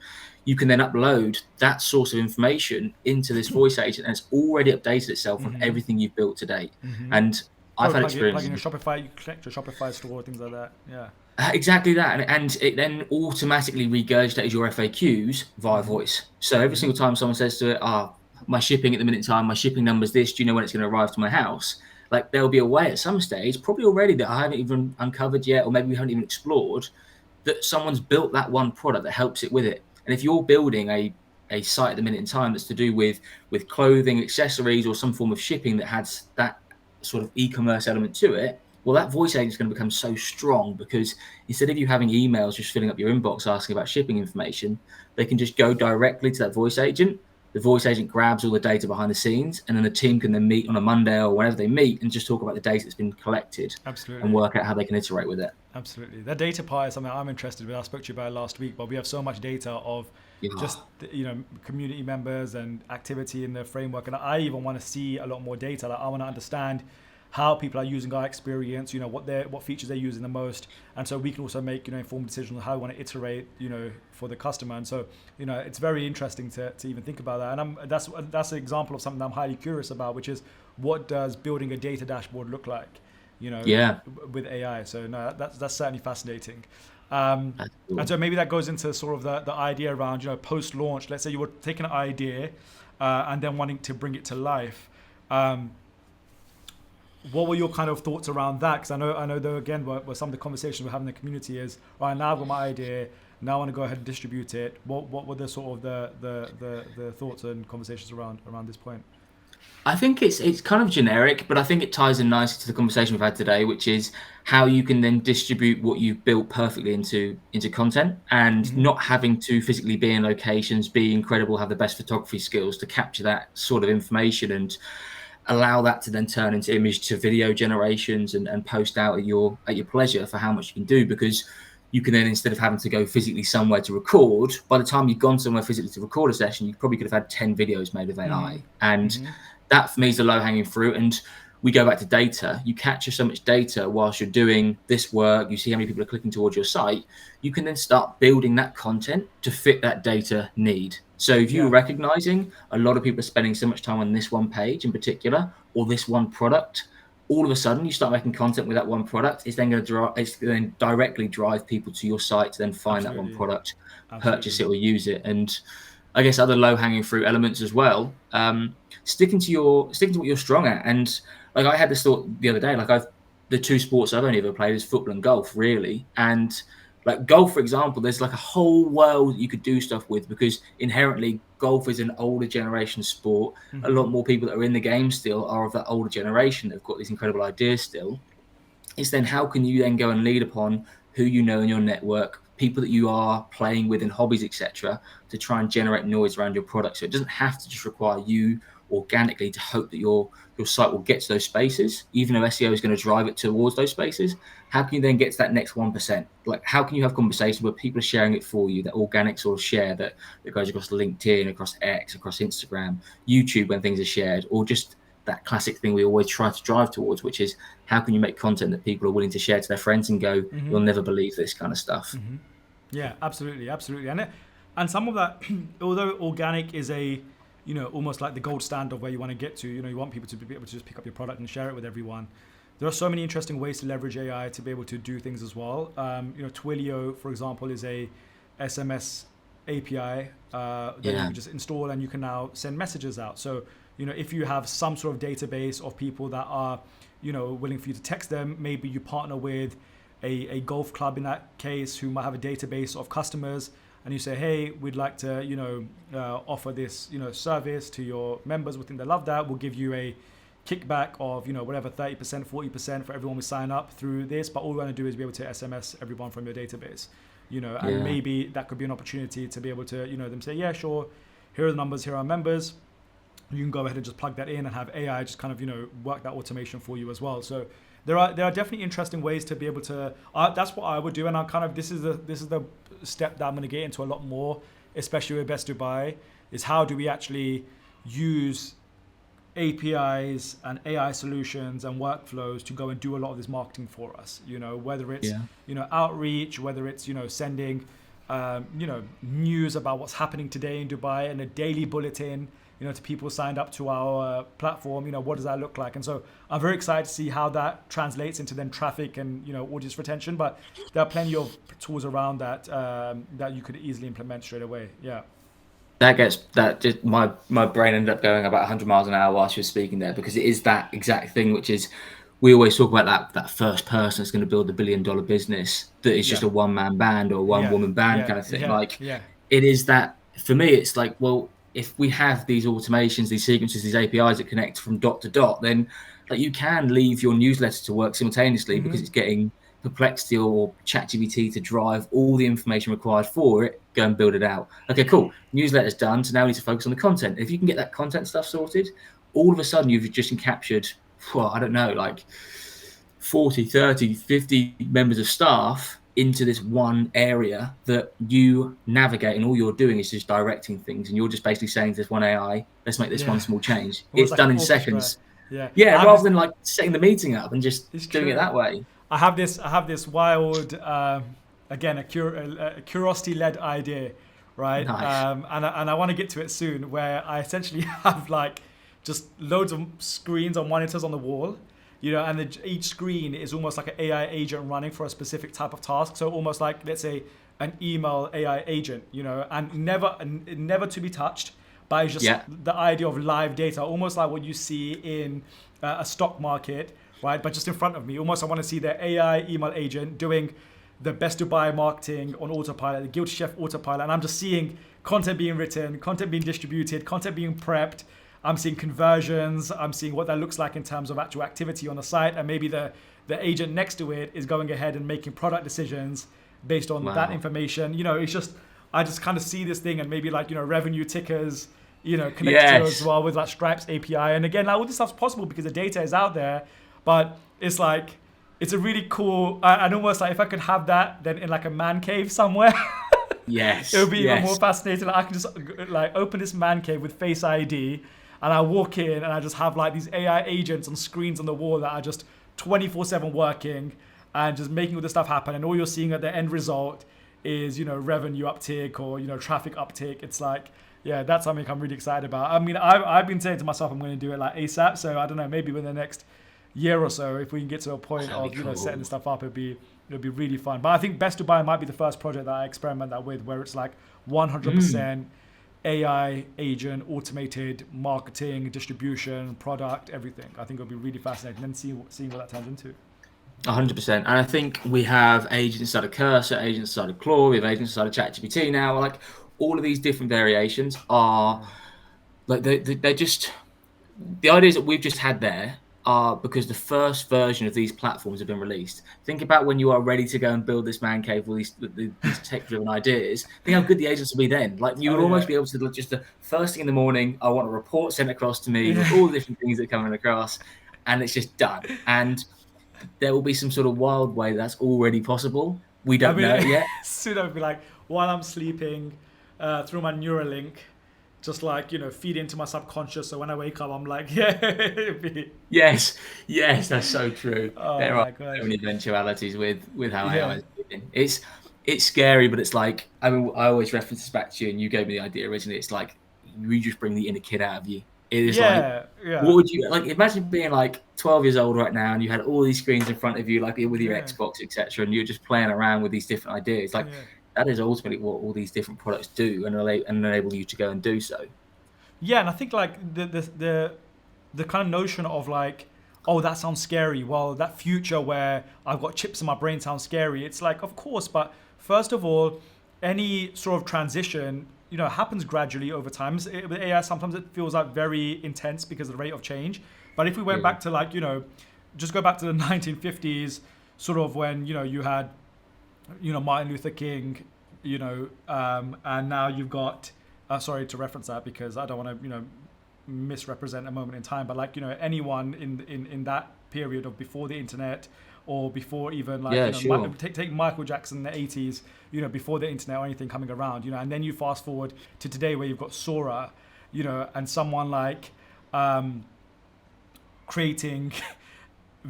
You can then upload that source of information into this voice agent, and it's already updated itself on everything you've built to date. And I've had experience. Plug in your Shopify, you connect your Shopify store, things like that. Yeah. Exactly that, and it then automatically regurgitates your FAQs via voice. So every single time someone says to it, my shipping at the minute in time, my shipping number's this, do you know when it's going to arrive to my house? Like, they'll be aware at some stage, probably already, that I haven't even uncovered yet, or maybe we haven't even explored, that someone's built that one product that helps it with it. And if you're building a site at the minute in time that's to do with clothing, accessories, or some form of shipping that has that sort of e-commerce element to it, well, that voice agent is going to become so strong, because instead of you having emails just filling up your inbox asking about shipping information, they can just go directly to that voice agent, the voice agent grabs all the data behind the scenes, and then the team can then meet on a Monday or whenever they meet and just talk about the data that's been collected and Absolutely. work out how they can iterate with it. Absolutely. The data part is something I'm interested in. I spoke to you about it last week, but we have so much data of just, community members and activity in the framework. And I even want to see a lot more data. Like, I want to understand how people are using our experience, what features they're using the most. And so we can also make, informed decisions on how we want to iterate, for the customer. And so, it's very interesting to even think about that. And that's an example of something I'm highly curious about, which is what does building a data dashboard look like, with AI. So no, that's certainly fascinating. Cool. And so maybe that goes into sort of the idea around, post-launch. Let's say you were taking an idea and then wanting to bring it to life. What were your kind of thoughts around that? Because I know though, again, what some of the conversations we're having in the community is, right, now I've got my idea, now I want to go ahead and distribute it. What were the sort of the thoughts and conversations around this point? I think it's kind of generic, but I think it ties in nicely to the conversation we've had today, which is how you can then distribute what you've built perfectly into content, and not having to physically be in locations, be incredible, have the best photography skills to capture that sort of information and allow that to then turn into image to video generations and post out at your pleasure for how much you can do, because you can then, instead of having to go physically somewhere to record, by the time you've gone somewhere physically to record a session, you probably could have had 10 videos made with AI. And that for me is the low hanging fruit. And we go back to data. You capture so much data whilst you're doing this work. You see how many people are clicking towards your site. You can then start building that content to fit that data need. So if you're recognizing a lot of people are spending so much time on this one page in particular, or this one product, all of a sudden you start making content with that one product. It's then going to directly drive people to your site to then find that one product, purchase it or use it. And I guess other low hanging fruit elements as well. Sticking to what you're strong at. And like, I had this thought the other day, like, the two sports I've only ever played is football and golf, really. And like golf, for example, there's like a whole world you could do stuff with, because inherently golf is an older generation sport. A lot more people that are in the game still are of that older generation that have got these incredible ideas still. It's then how can you then go and lead upon who you know in your network, people that you are playing with in hobbies, etc., to try and generate noise around your product. So it doesn't have to just require you organically to hope that your site will get to those spaces, even though SEO is going to drive it towards those spaces. How can you then get to that next 1%? Like, how can you have conversations where people are sharing it for you, that organic sort of share that goes across LinkedIn, across X, across Instagram, YouTube when things are shared, or just that classic thing we always try to drive towards, which is how can you make content that people are willing to share to their friends and go, you'll never believe this kind of stuff. Yeah, absolutely. And some of that, although organic is almost like the gold standard of where you want to get to, you want people to be able to just pick up your product and share it with everyone. There are so many interesting ways to leverage AI to be able to do things as well. Twilio, for example, is a SMS API that you can just install, and you can now send messages out. So, if you have some sort of database of people that are, willing for you to text them, maybe you partner with a golf club in that case who might have a database of customers, and you say, hey, we'd like to, offer this, service to your members. We think they love that. We'll give you a kickback of, whatever, 30%, 40% for everyone we sign up through this. But all we want to do is be able to SMS everyone from your database, and maybe that could be an opportunity to be able to, them say, yeah, sure, here are the numbers, here are our members. You can go ahead and just plug that in and have AI just kind of, work that automation for you as well. So there are definitely interesting ways to be able to, that's what I would do. And I'm kind of, this is the step that I'm going to get into a lot more, especially with Best Dubai, is how do we actually use APIs and AI solutions and workflows to go and do a lot of this marketing for us, whether it's, outreach, whether it's, sending, news about what's happening today in Dubai and a daily bulletin, to people signed up to our platform, what does that look like? And so I'm very excited to see how that translates into then traffic and, audience retention, but there are plenty of tools around that, that you could easily implement straight away. Yeah. My brain ended up going about 100 miles an hour while she was speaking there, because it is that exact thing, which is, we always talk about that first person that's going to build a $1 billion business that is just a one-man band or a one-woman band kind of thing. It is that, for me, it's like, well, if we have these automations, these sequences, these APIs that connect from dot to dot, then like, you can leave your newsletter to work simultaneously because it's getting Perplexity or ChatGPT to drive all the information required for it, go and build it out. Okay, cool. Newsletter's done. So now we need to focus on the content. If you can get that content stuff sorted, all of a sudden you've just captured, well, I don't know, like 40, 30, 50 members of staff into this one area that you navigate, and all you're doing is just directing things, and you're just basically saying to this one AI, let's make this one small change. Almost It's like done an in orchestra. seconds. Yeah, Yeah, rather than like setting the meeting up and just It's doing true. it that way. I have this wild, again, a curiosity-led idea, right? Nice. And I want to get to it soon, where I essentially have like just loads of screens or monitors on the wall, and each screen is almost like an AI agent running for a specific type of task. So almost like, let's say, an email AI agent, and never to be touched. But it's just the idea of live data, almost like what you see in a stock market, right? But just in front of me. Almost I want to see the AI email agent doing the best Dubai marketing on autopilot, the Guilty Chef autopilot. And I'm just seeing content being written, content being distributed, content being prepped. I'm seeing conversions. I'm seeing what that looks like in terms of actual activity on the site. And maybe the agent next to it is going ahead and making product decisions based on that information. It's just, I just kind of see this thing, and maybe like, revenue tickers, connected to as well with like Stripe's API. And again, like all this stuff's possible because the data is out there, but it's like, it's a really cool, and almost like if I could have that then in like a man cave somewhere, it would be even more fascinating. Like I can just like open this man cave with Face ID, and I walk in and I just have like these AI agents on screens on the wall that are just 24/7 working and just making all this stuff happen. And all you're seeing at the end result is, revenue uptick or, traffic uptick. It's like, yeah, that's something I'm really excited about. I mean, I've been saying to myself, I'm going to do it like ASAP. So I don't know, maybe within the next year or so, if we can get to a point of, setting this stuff up, it'd be really fun. But I think Best Dubai might be the first project that I experiment that with, where it's like 100% AI agent, automated marketing, distribution, product, everything. I think it'll be really fascinating, and seeing what that turns into. 100%. And I think we have agents inside of Cursor, agents inside of Claude, we have agents inside of ChatGPT now. Like all of these different variations are like they're just, the ideas that we've just had there are because the first version of these platforms have been released. Think about when you are ready to go and build this man cave with these tech-driven ideas. Think how good the agents will be then. Like you would almost be able to just the first thing in the morning, I want a report sent across to me with all the different things that are coming across, and it's just done. And there will be some sort of wild way that's already possible. We don't know it yet. Soon I'll be like, while I'm sleeping, through my Neuralink, just like, feed into my subconscious. So when I wake up, I'm like, Yes, that's so true. Oh, there are so many eventualities with how AI is moving. It's scary, but it's like, I mean, I always reference this back to you, and you gave me the idea originally. It's like you just bring the inner kid out of you. It is what would you like? Imagine being like 12 years old right now, and you had all these screens in front of you, like with your Xbox, etc., and you're just playing around with these different ideas. Like that is ultimately what all these different products do, and enable you to go and do so. Yeah, and I think like the kind of notion of like, oh, that sounds scary. Well, that future where I've got chips in my brain sounds scary. It's like, of course, but first of all, any sort of transition, happens gradually over time. With AI, sometimes it feels like very intense because of the rate of change. But if we went back to like, just go back to the 1950s, sort of when, you had, Martin Luther King, and now you've got, sorry to reference that because I don't want to, misrepresent a moment in time, but like, anyone in that period of before the internet, or before even like, take Michael Jackson in the 80s, before the internet or anything coming around, and then you fast forward to today where you've got Sora, and someone like creating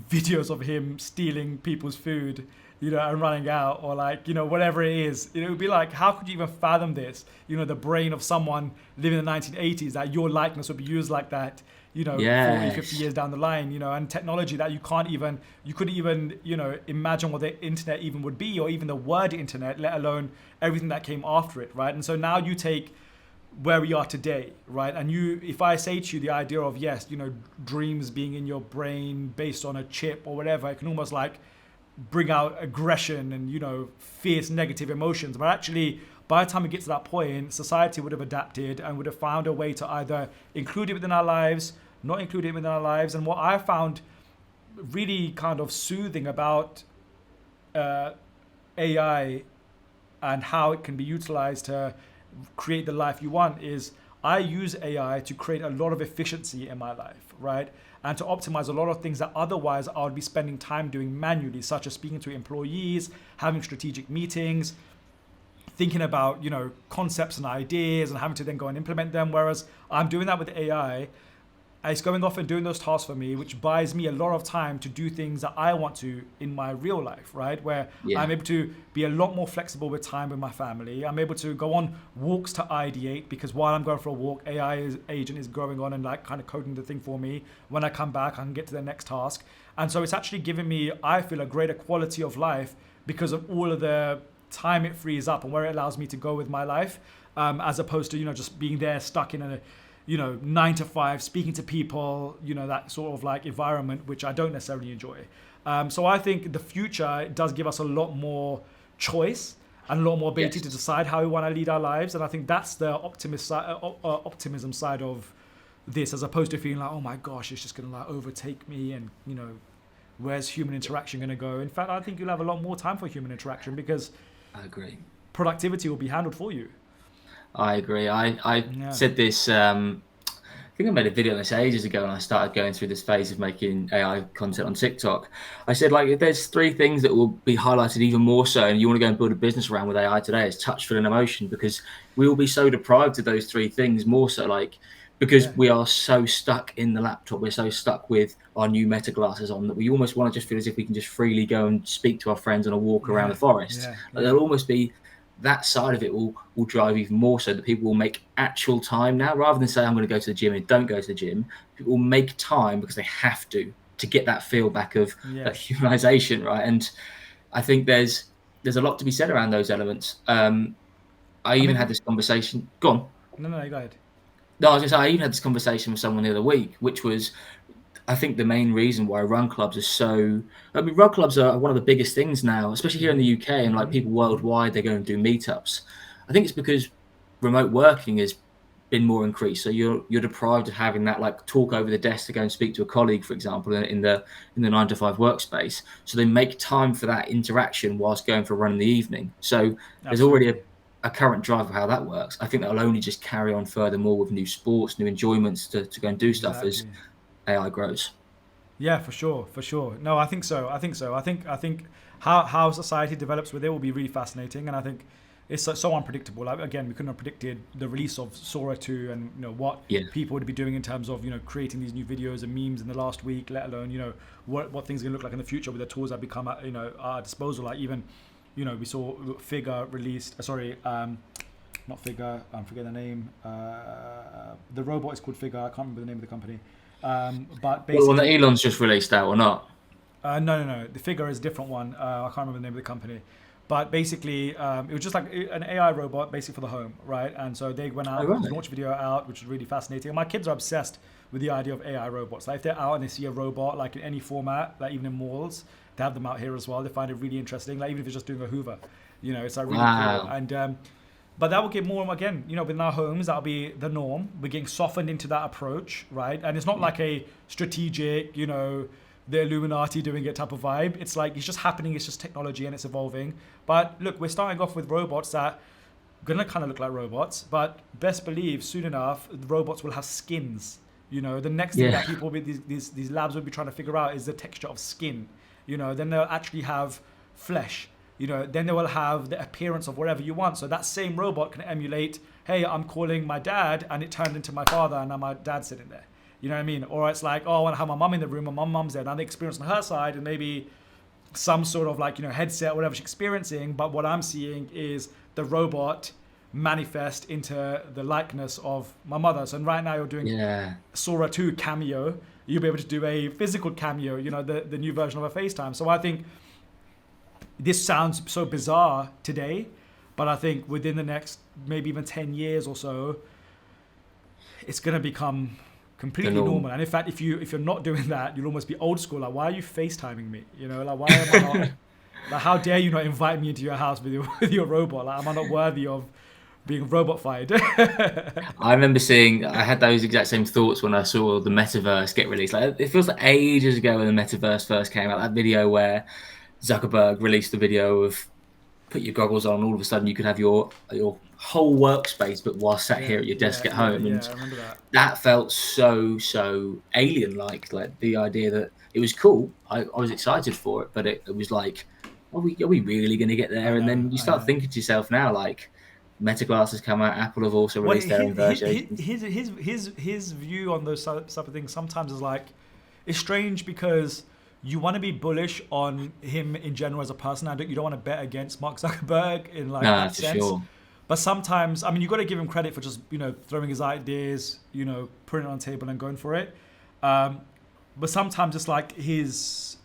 videos of him stealing people's food, and running out, or like, whatever it is. It would be like, how could you even fathom this? The brain of someone living in the 1980s, that your likeness would be used like that, 40, 50 years down the line, and technology that you couldn't even, imagine what the internet even would be, or even the word internet, let alone everything that came after it, right? And so now you take where we are today, right? And if I say to you the idea of, yes, dreams being in your brain based on a chip or whatever, it can almost like bring out aggression and, fierce negative emotions. But actually, by the time we get to that point, society would have adapted and would have found a way to either include it within our lives, not include it within our lives. And what I found really kind of soothing about AI and how it can be utilized to create the life you want is I use AI to create a lot of efficiency in my life, right? And to optimize a lot of things that otherwise I would be spending time doing manually, such as speaking to employees, having strategic meetings, thinking about, concepts and ideas and having to then go and implement them. Whereas I'm doing that with AI. It's going off and doing those tasks for me, which buys me a lot of time to do things that I want to in my real life, right? Where Yeah. I'm able to be a lot more flexible with time with my family. I'm able to go on walks to ideate because while I'm going for a walk, agent is going on and like kind of coding the thing for me. When I come back, I can get to the next task. And so it's actually giving me, I feel, a greater quality of life because of all of the time it frees up and where it allows me to go with my life, as opposed to, just being there stuck in a 9 to 5, speaking to people, that sort of like environment, which I don't necessarily enjoy. So I think the future does give us a lot more choice and a lot more ability Yes. to decide how we want to lead our lives. And I think that's the optimism side of this, as opposed to feeling like, oh my gosh, it's just going to like overtake me and, where's human interaction going to go? In fact, I think you'll have a lot more time for human interaction because I agree. productivity will be handled for you. I agree. I Yeah. said this. I think I made a video on this ages ago, and I started going through this phase of making AI content on TikTok. I said, like, if there's 3 things that will be highlighted even more so, and you want to go and build a business around with AI today, it's touch, feel, and emotion, because we will be so deprived of those 3 things more so, like, because Yeah. we are so stuck in the laptop, we're so stuck with our new Meta glasses on that we almost want to just feel as if we can just freely go and speak to our friends on a walk around the forest. Yeah. Like, Yeah. there'll almost be that side of it will drive even more so that people will make actual time now, rather than say I'm going to go to the gym and don't go to the gym. People will make time because they have to get that feel back of that Yes. humanization, right? And I think there's a lot to be said around those elements. I even had mean, this conversation. Go on. No, go ahead. No, I was going to say I even had this conversation with someone the other week, which was, I think the main reason why run clubs are so. I mean, run clubs are one of the biggest things now, especially here in the UK, and like people worldwide, they go and do meetups. I think it's because remote working has been more increased, so you're deprived of having that like talk over the desk to go and speak to a colleague, for example, in the 9 to 5 workspace. So they make time for that interaction whilst going for a run in the evening. So there's already Absolutely. a current drive of how that works. I think that'll only just carry on furthermore with new sports, new enjoyments to go and do stuff as Exactly. AI grows. Yeah, for sure, for sure. No, I think so. I think how society develops with it will be really fascinating, and I think it's so unpredictable. Like, again, we couldn't have predicted the release of Sora 2 and what Yeah. people would be doing in terms of creating these new videos and memes in the last week, let alone what things are gonna look like in the future with the tools that become at our disposal. Like even we saw Figure released. Not Figure. I'm forgetting the name. The robot is called Figure. I can't remember the name of the company. But Well, one that basically, Elon's just released out or not? no. The Figure is a different one. I can't remember the name of the company. But basically, it was just like an AI robot, basically for the home, right? And so they went out, Oh, right. launched a video out, which was really fascinating. And my kids are obsessed with the idea of AI robots. Like if they're out and they see a robot, like in any format, like even in malls, they have them out here as well. They find it really interesting. Like even if it's just doing a Hoover, it's like really Wow. cool. And but that will get more again, within our homes, that'll be the norm. We're getting softened into that approach, right? And it's not like a strategic, the Illuminati doing it type of vibe. It's like it's just happening. It's just technology and it's evolving. But look, we're starting off with robots that are gonna kind of look like robots. But best believe, soon enough, the robots will have skins. The next thing Yeah. that people with these labs will be trying to figure out is the texture of skin. Then they'll actually have flesh. Then they will have the appearance of whatever you want. So that same robot can emulate, hey, I'm calling my dad and it turned into my father and now my dad's sitting there. You know what I mean? Or it's like, oh, I want to have my mum in the room and my mum's there. Now the experience on her side and maybe some sort of like, headset, whatever she's experiencing. But what I'm seeing is the robot manifest into the likeness of my mother. So right now you're doing Yeah. Sora 2 cameo. You'll be able to do a physical cameo, the new version of a FaceTime. So I think this sounds so bizarre today, but I think within the next maybe even 10 years or so, it's going to become completely The norm. normal. And in fact, if you're not doing that, you'll almost be old school. Like, why are you FaceTiming me? Like, why am I not? Like, how dare you not invite me into your house with your robot? Like, am I not worthy of being robotified? I remember I had those exact same thoughts when I saw the metaverse get released. Like, it feels like ages ago when the metaverse first came out. That video where Zuckerberg released the video of put your goggles on, all of a sudden you could have your whole workspace, but while sat here at your desk at home, and I remember that. that felt so alien like the idea that it was cool. I was excited for it, but it was like, are we really going to get there? And then you I start know. thinking to yourself now, like, Meta Glass has come out, Apple have also Well, released their own versions. his view on those type of things sometimes is like, it's strange because you want to be bullish on him in general as a person. You don't want to bet against Mark Zuckerberg in like No, that for sense. sure. But sometimes, I mean, you got to give him credit for just throwing his ideas, putting it on the table and going for it. But sometimes it's like his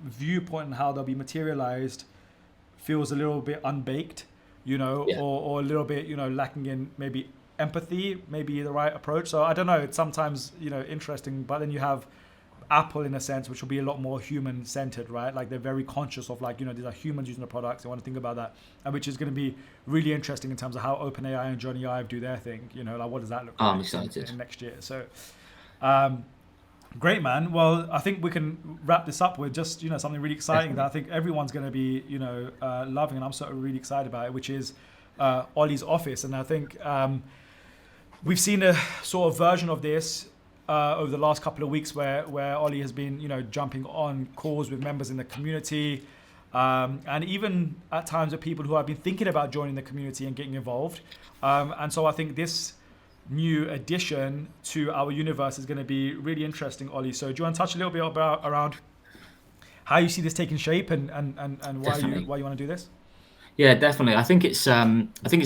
viewpoint and how they'll be materialized feels a little bit unbaked, Yeah. or a little bit, lacking in maybe empathy, maybe the right approach. So I don't know. It's sometimes, interesting, but then you have Apple in a sense, which will be a lot more human centered, right? Like they're very conscious of like, these are humans using the products. They want to think about that, and which is going to be really interesting in terms of how OpenAI and Johnny Ive do their thing. Like what does that look I'm like excited. in next year? So, great, man. Well, I think we can wrap this up with just something really exciting that I think everyone's going to be loving, and I'm sort of really excited about it, which is Ollie's office. And I think we've seen a sort of version of this over the last couple of weeks where Ollie has been jumping on calls with members in the community, and even at times with people who have been thinking about joining the community and getting involved. And so I think this new addition to our universe is going to be really interesting, Ollie. So do you want to touch a little bit around how you see this taking shape and why Definitely. you want to do this? Yeah, definitely. I think it's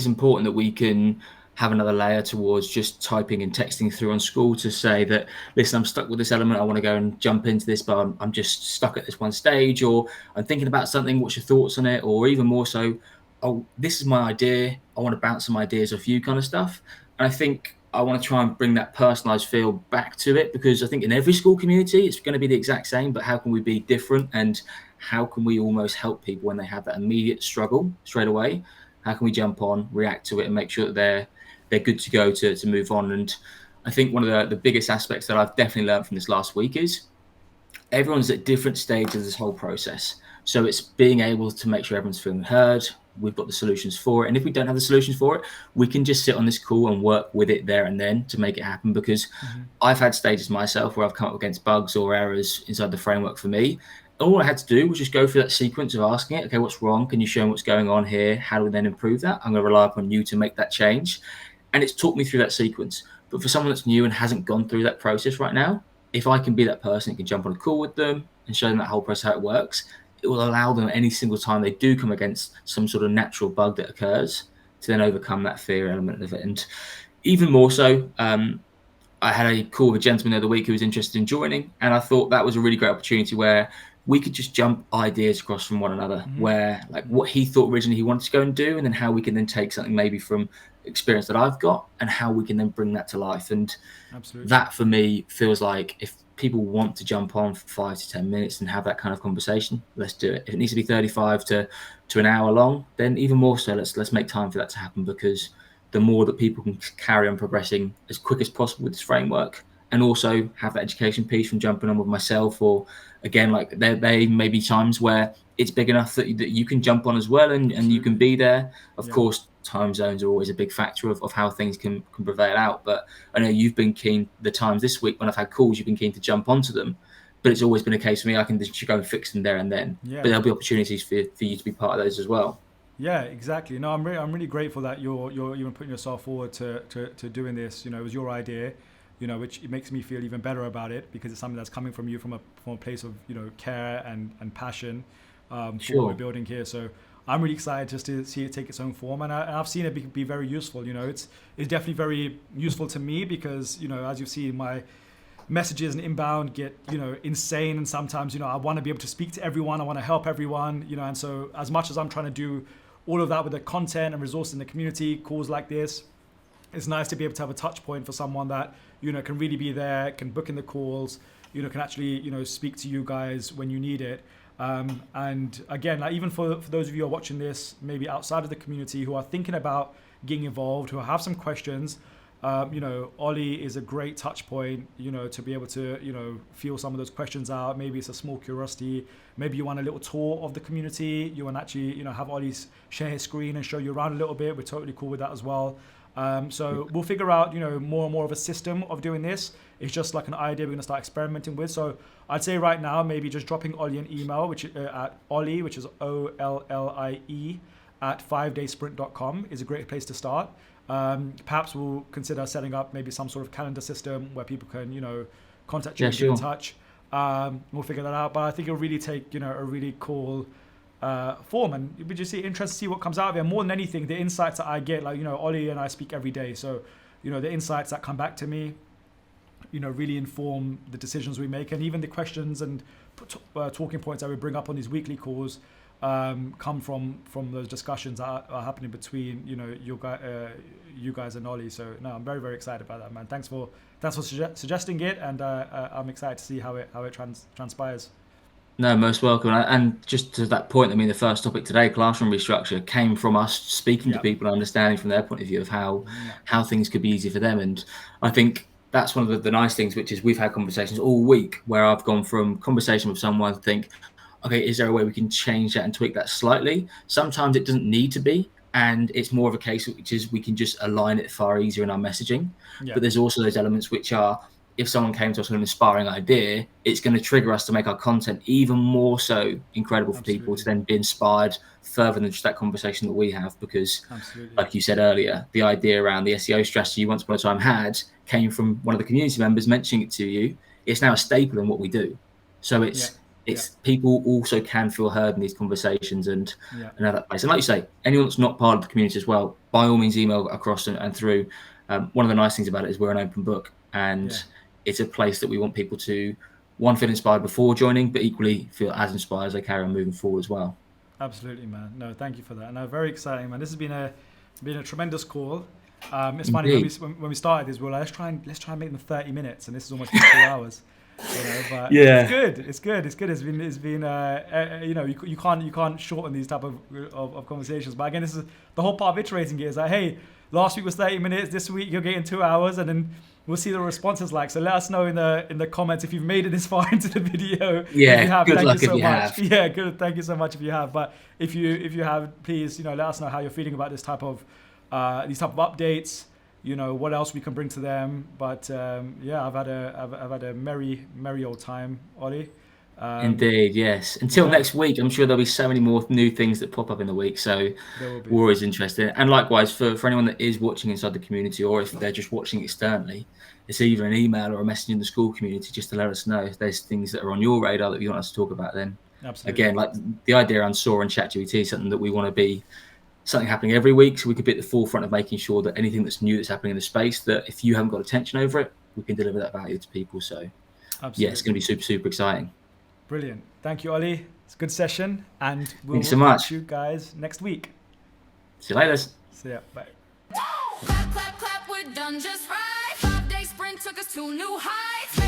important that we can have another layer towards just typing and texting through on school to say that, listen, I'm stuck with this element. I want to go and jump into this, but I'm just stuck at this one stage, or I'm thinking about something. What's your thoughts on it? Or even more so, oh, this is my idea. I want to bounce some ideas off you, kind of stuff. And I think I want to try and bring that personalized feel back to it, because I think in every school community, it's going to be the exact same, but how can we be different? And how can we almost help people when they have that immediate struggle straight away? How can we jump on, react to it, and make sure that they're good to go to move on? And I think one of the biggest aspects that I've definitely learned from this last week is everyone's at different stages of this whole process. So it's being able to make sure everyone's feeling heard. We've got the solutions for it. And if we don't have the solutions for it, we can just sit on this call and work with it there and then to make it happen. Because I've had stages myself where I've come up against bugs or errors inside the framework for me. All I had to do was just go through that sequence of asking it, okay, what's wrong? Can you show me what's going on here? How do we then improve that? I'm going to rely upon you to make that change. And it's taught me through that sequence. But for someone that's new and hasn't gone through that process right now, if I can be that person that can jump on a call with them and show them that whole process, how it works, it will allow them any single time they do come against some sort of natural bug that occurs to then overcome that fear element of it. And even more so, I had a call with a gentleman the other week who was interested in joining, and I thought that was a really great opportunity where we could just jump ideas across from one another, where like what he thought originally he wanted to go and do, and then how we can then take something maybe from experience that I've got and how we can then bring that to life. And Absolutely. that for me feels like if people want to jump on for 5 to 10 minutes and have that kind of conversation, let's do it. If it needs to be 35 to an hour long, then even more so, let's make time for that to happen, because the more that people can carry on progressing as quick as possible with this framework, and also have that education piece from jumping on with myself, or again, like there may be times where it's big enough that you can jump on as well, and you can be there. Of course, time zones are always a big factor of how things can prevail out. But I know you've been keen the times this week when I've had calls, you've been keen to jump onto them. But it's always been a case for me, I can just go and fix them there and then. Yeah. But there'll be opportunities for you to be part of those as well. Yeah, exactly. No, I'm really grateful that you're even putting yourself forward to doing this. It was your idea, which it makes me feel even better about it, because it's something that's coming from you from a place of care and passion for what we're building here. So I'm really excited just to see it take its own form, and I've seen it be very useful. It's definitely very useful to me, because as you see, my messages and inbound get insane, and sometimes I want to be able to speak to everyone, I want to help everyone, and so as much as I'm trying to do all of that with the content and resources in the community, calls like this, it's nice to be able to have a touch point for someone that can really be there, can book in the calls, can actually speak to you guys when you need it. And again, like even for those of you who are watching this maybe outside of the community, who are thinking about getting involved, who have some questions, Ollie is a great touch point, to be able to, feel some of those questions out. Maybe it's a small curiosity. Maybe you want a little tour of the community. You want to actually, have Ollie share his screen and show you around a little bit. We're totally cool with that as well. So we'll figure out, more and more of a system of doing this. It's just like an idea we're going to start experimenting with. So I'd say right now, maybe just dropping Ollie an email, which at Ollie, which is OLLIE at 5daysprint.com is a great place to start. Perhaps we'll consider setting up maybe some sort of calendar system where people can, contact you and get in touch. We'll figure that out. But I think it'll really take, a really cool form, and we just see interested to see what comes out of it. More than anything, the insights that I get, like Ollie and I speak every day, so the insights that come back to me, really inform the decisions we make, and even the questions and talking points that we bring up on these weekly calls come from those discussions that are happening between you guys and Ollie. So no, I'm very, very excited about that, man. Thanks for suggesting it, and I'm excited to see how it transpires. No, most welcome. And just to that point, I mean, the first topic today, classroom restructure, came from us speaking to people and understanding from their point of view of how things could be easy for them. And I think that's one of the nice things, which is we've had conversations all week where I've gone from conversation with someone to think, okay, is there a way we can change that and tweak that slightly? Sometimes it doesn't need to be. And it's more of a case which is we can just align it far easier in our messaging. Yeah. But there's also those elements which are, if someone came to us with an inspiring idea, it's going to trigger us to make our content even more so incredible for people to then be inspired further than just that conversation that we have. Because like you said earlier, the idea around the SEO strategy you once upon a time had came from one of the community members mentioning it to you. It's now a staple in what we do. So it's people also can feel heard in these conversations and know that place. And like you say, anyone that's not part of the community as well, by all means, email across and through. One of the nice things about it is we're an open book, and it's a place that we want people to, one, feel inspired before joining, but equally feel as inspired as they carry on moving forward as well. Absolutely, man. No, thank you for that. And very exciting, man. This has been a tremendous call. It's funny when we started this, we were like, let's try and make them 30 minutes, and this is almost 2 hours. But it's good. It's been you can't shorten these type of conversations. But again, this is the whole part of iterating it. Is like, hey, last week was 30 minutes. This week you're getting 2 hours, and then we'll see the responses like. So let us know in the comments if you've made it this far into the video. Yeah, if you have, good thank luck you so if you much. have. Yeah, good. Thank you so much if you have. But if you have, please let us know how you're feeling about this type of these type of updates. What else we can bring to them. But I've had a merry old time, Ollie. Indeed, yes. Until next week, I'm sure there'll be so many more new things that pop up in the week. So we're always interested. And likewise, for anyone that is watching inside the community, or if they're just watching externally, it's either an email or a message in the school community just to let us know if there's things that are on your radar that you want us to talk about. Then again, like the idea around SOAR and ChatGPT is something that we want to be something happening every week, so we could be at the forefront of making sure that anything that's new that's happening in the space, that if you haven't got attention over it, we can deliver that value to people. So yeah, it's going to be super, super exciting. Brilliant. Thank you, Ollie. It's a good session, and we'll catch you guys next week. See you later. See ya. Bye. Clap, clap, clap, we're done just right. 5-day sprint took us to new heights.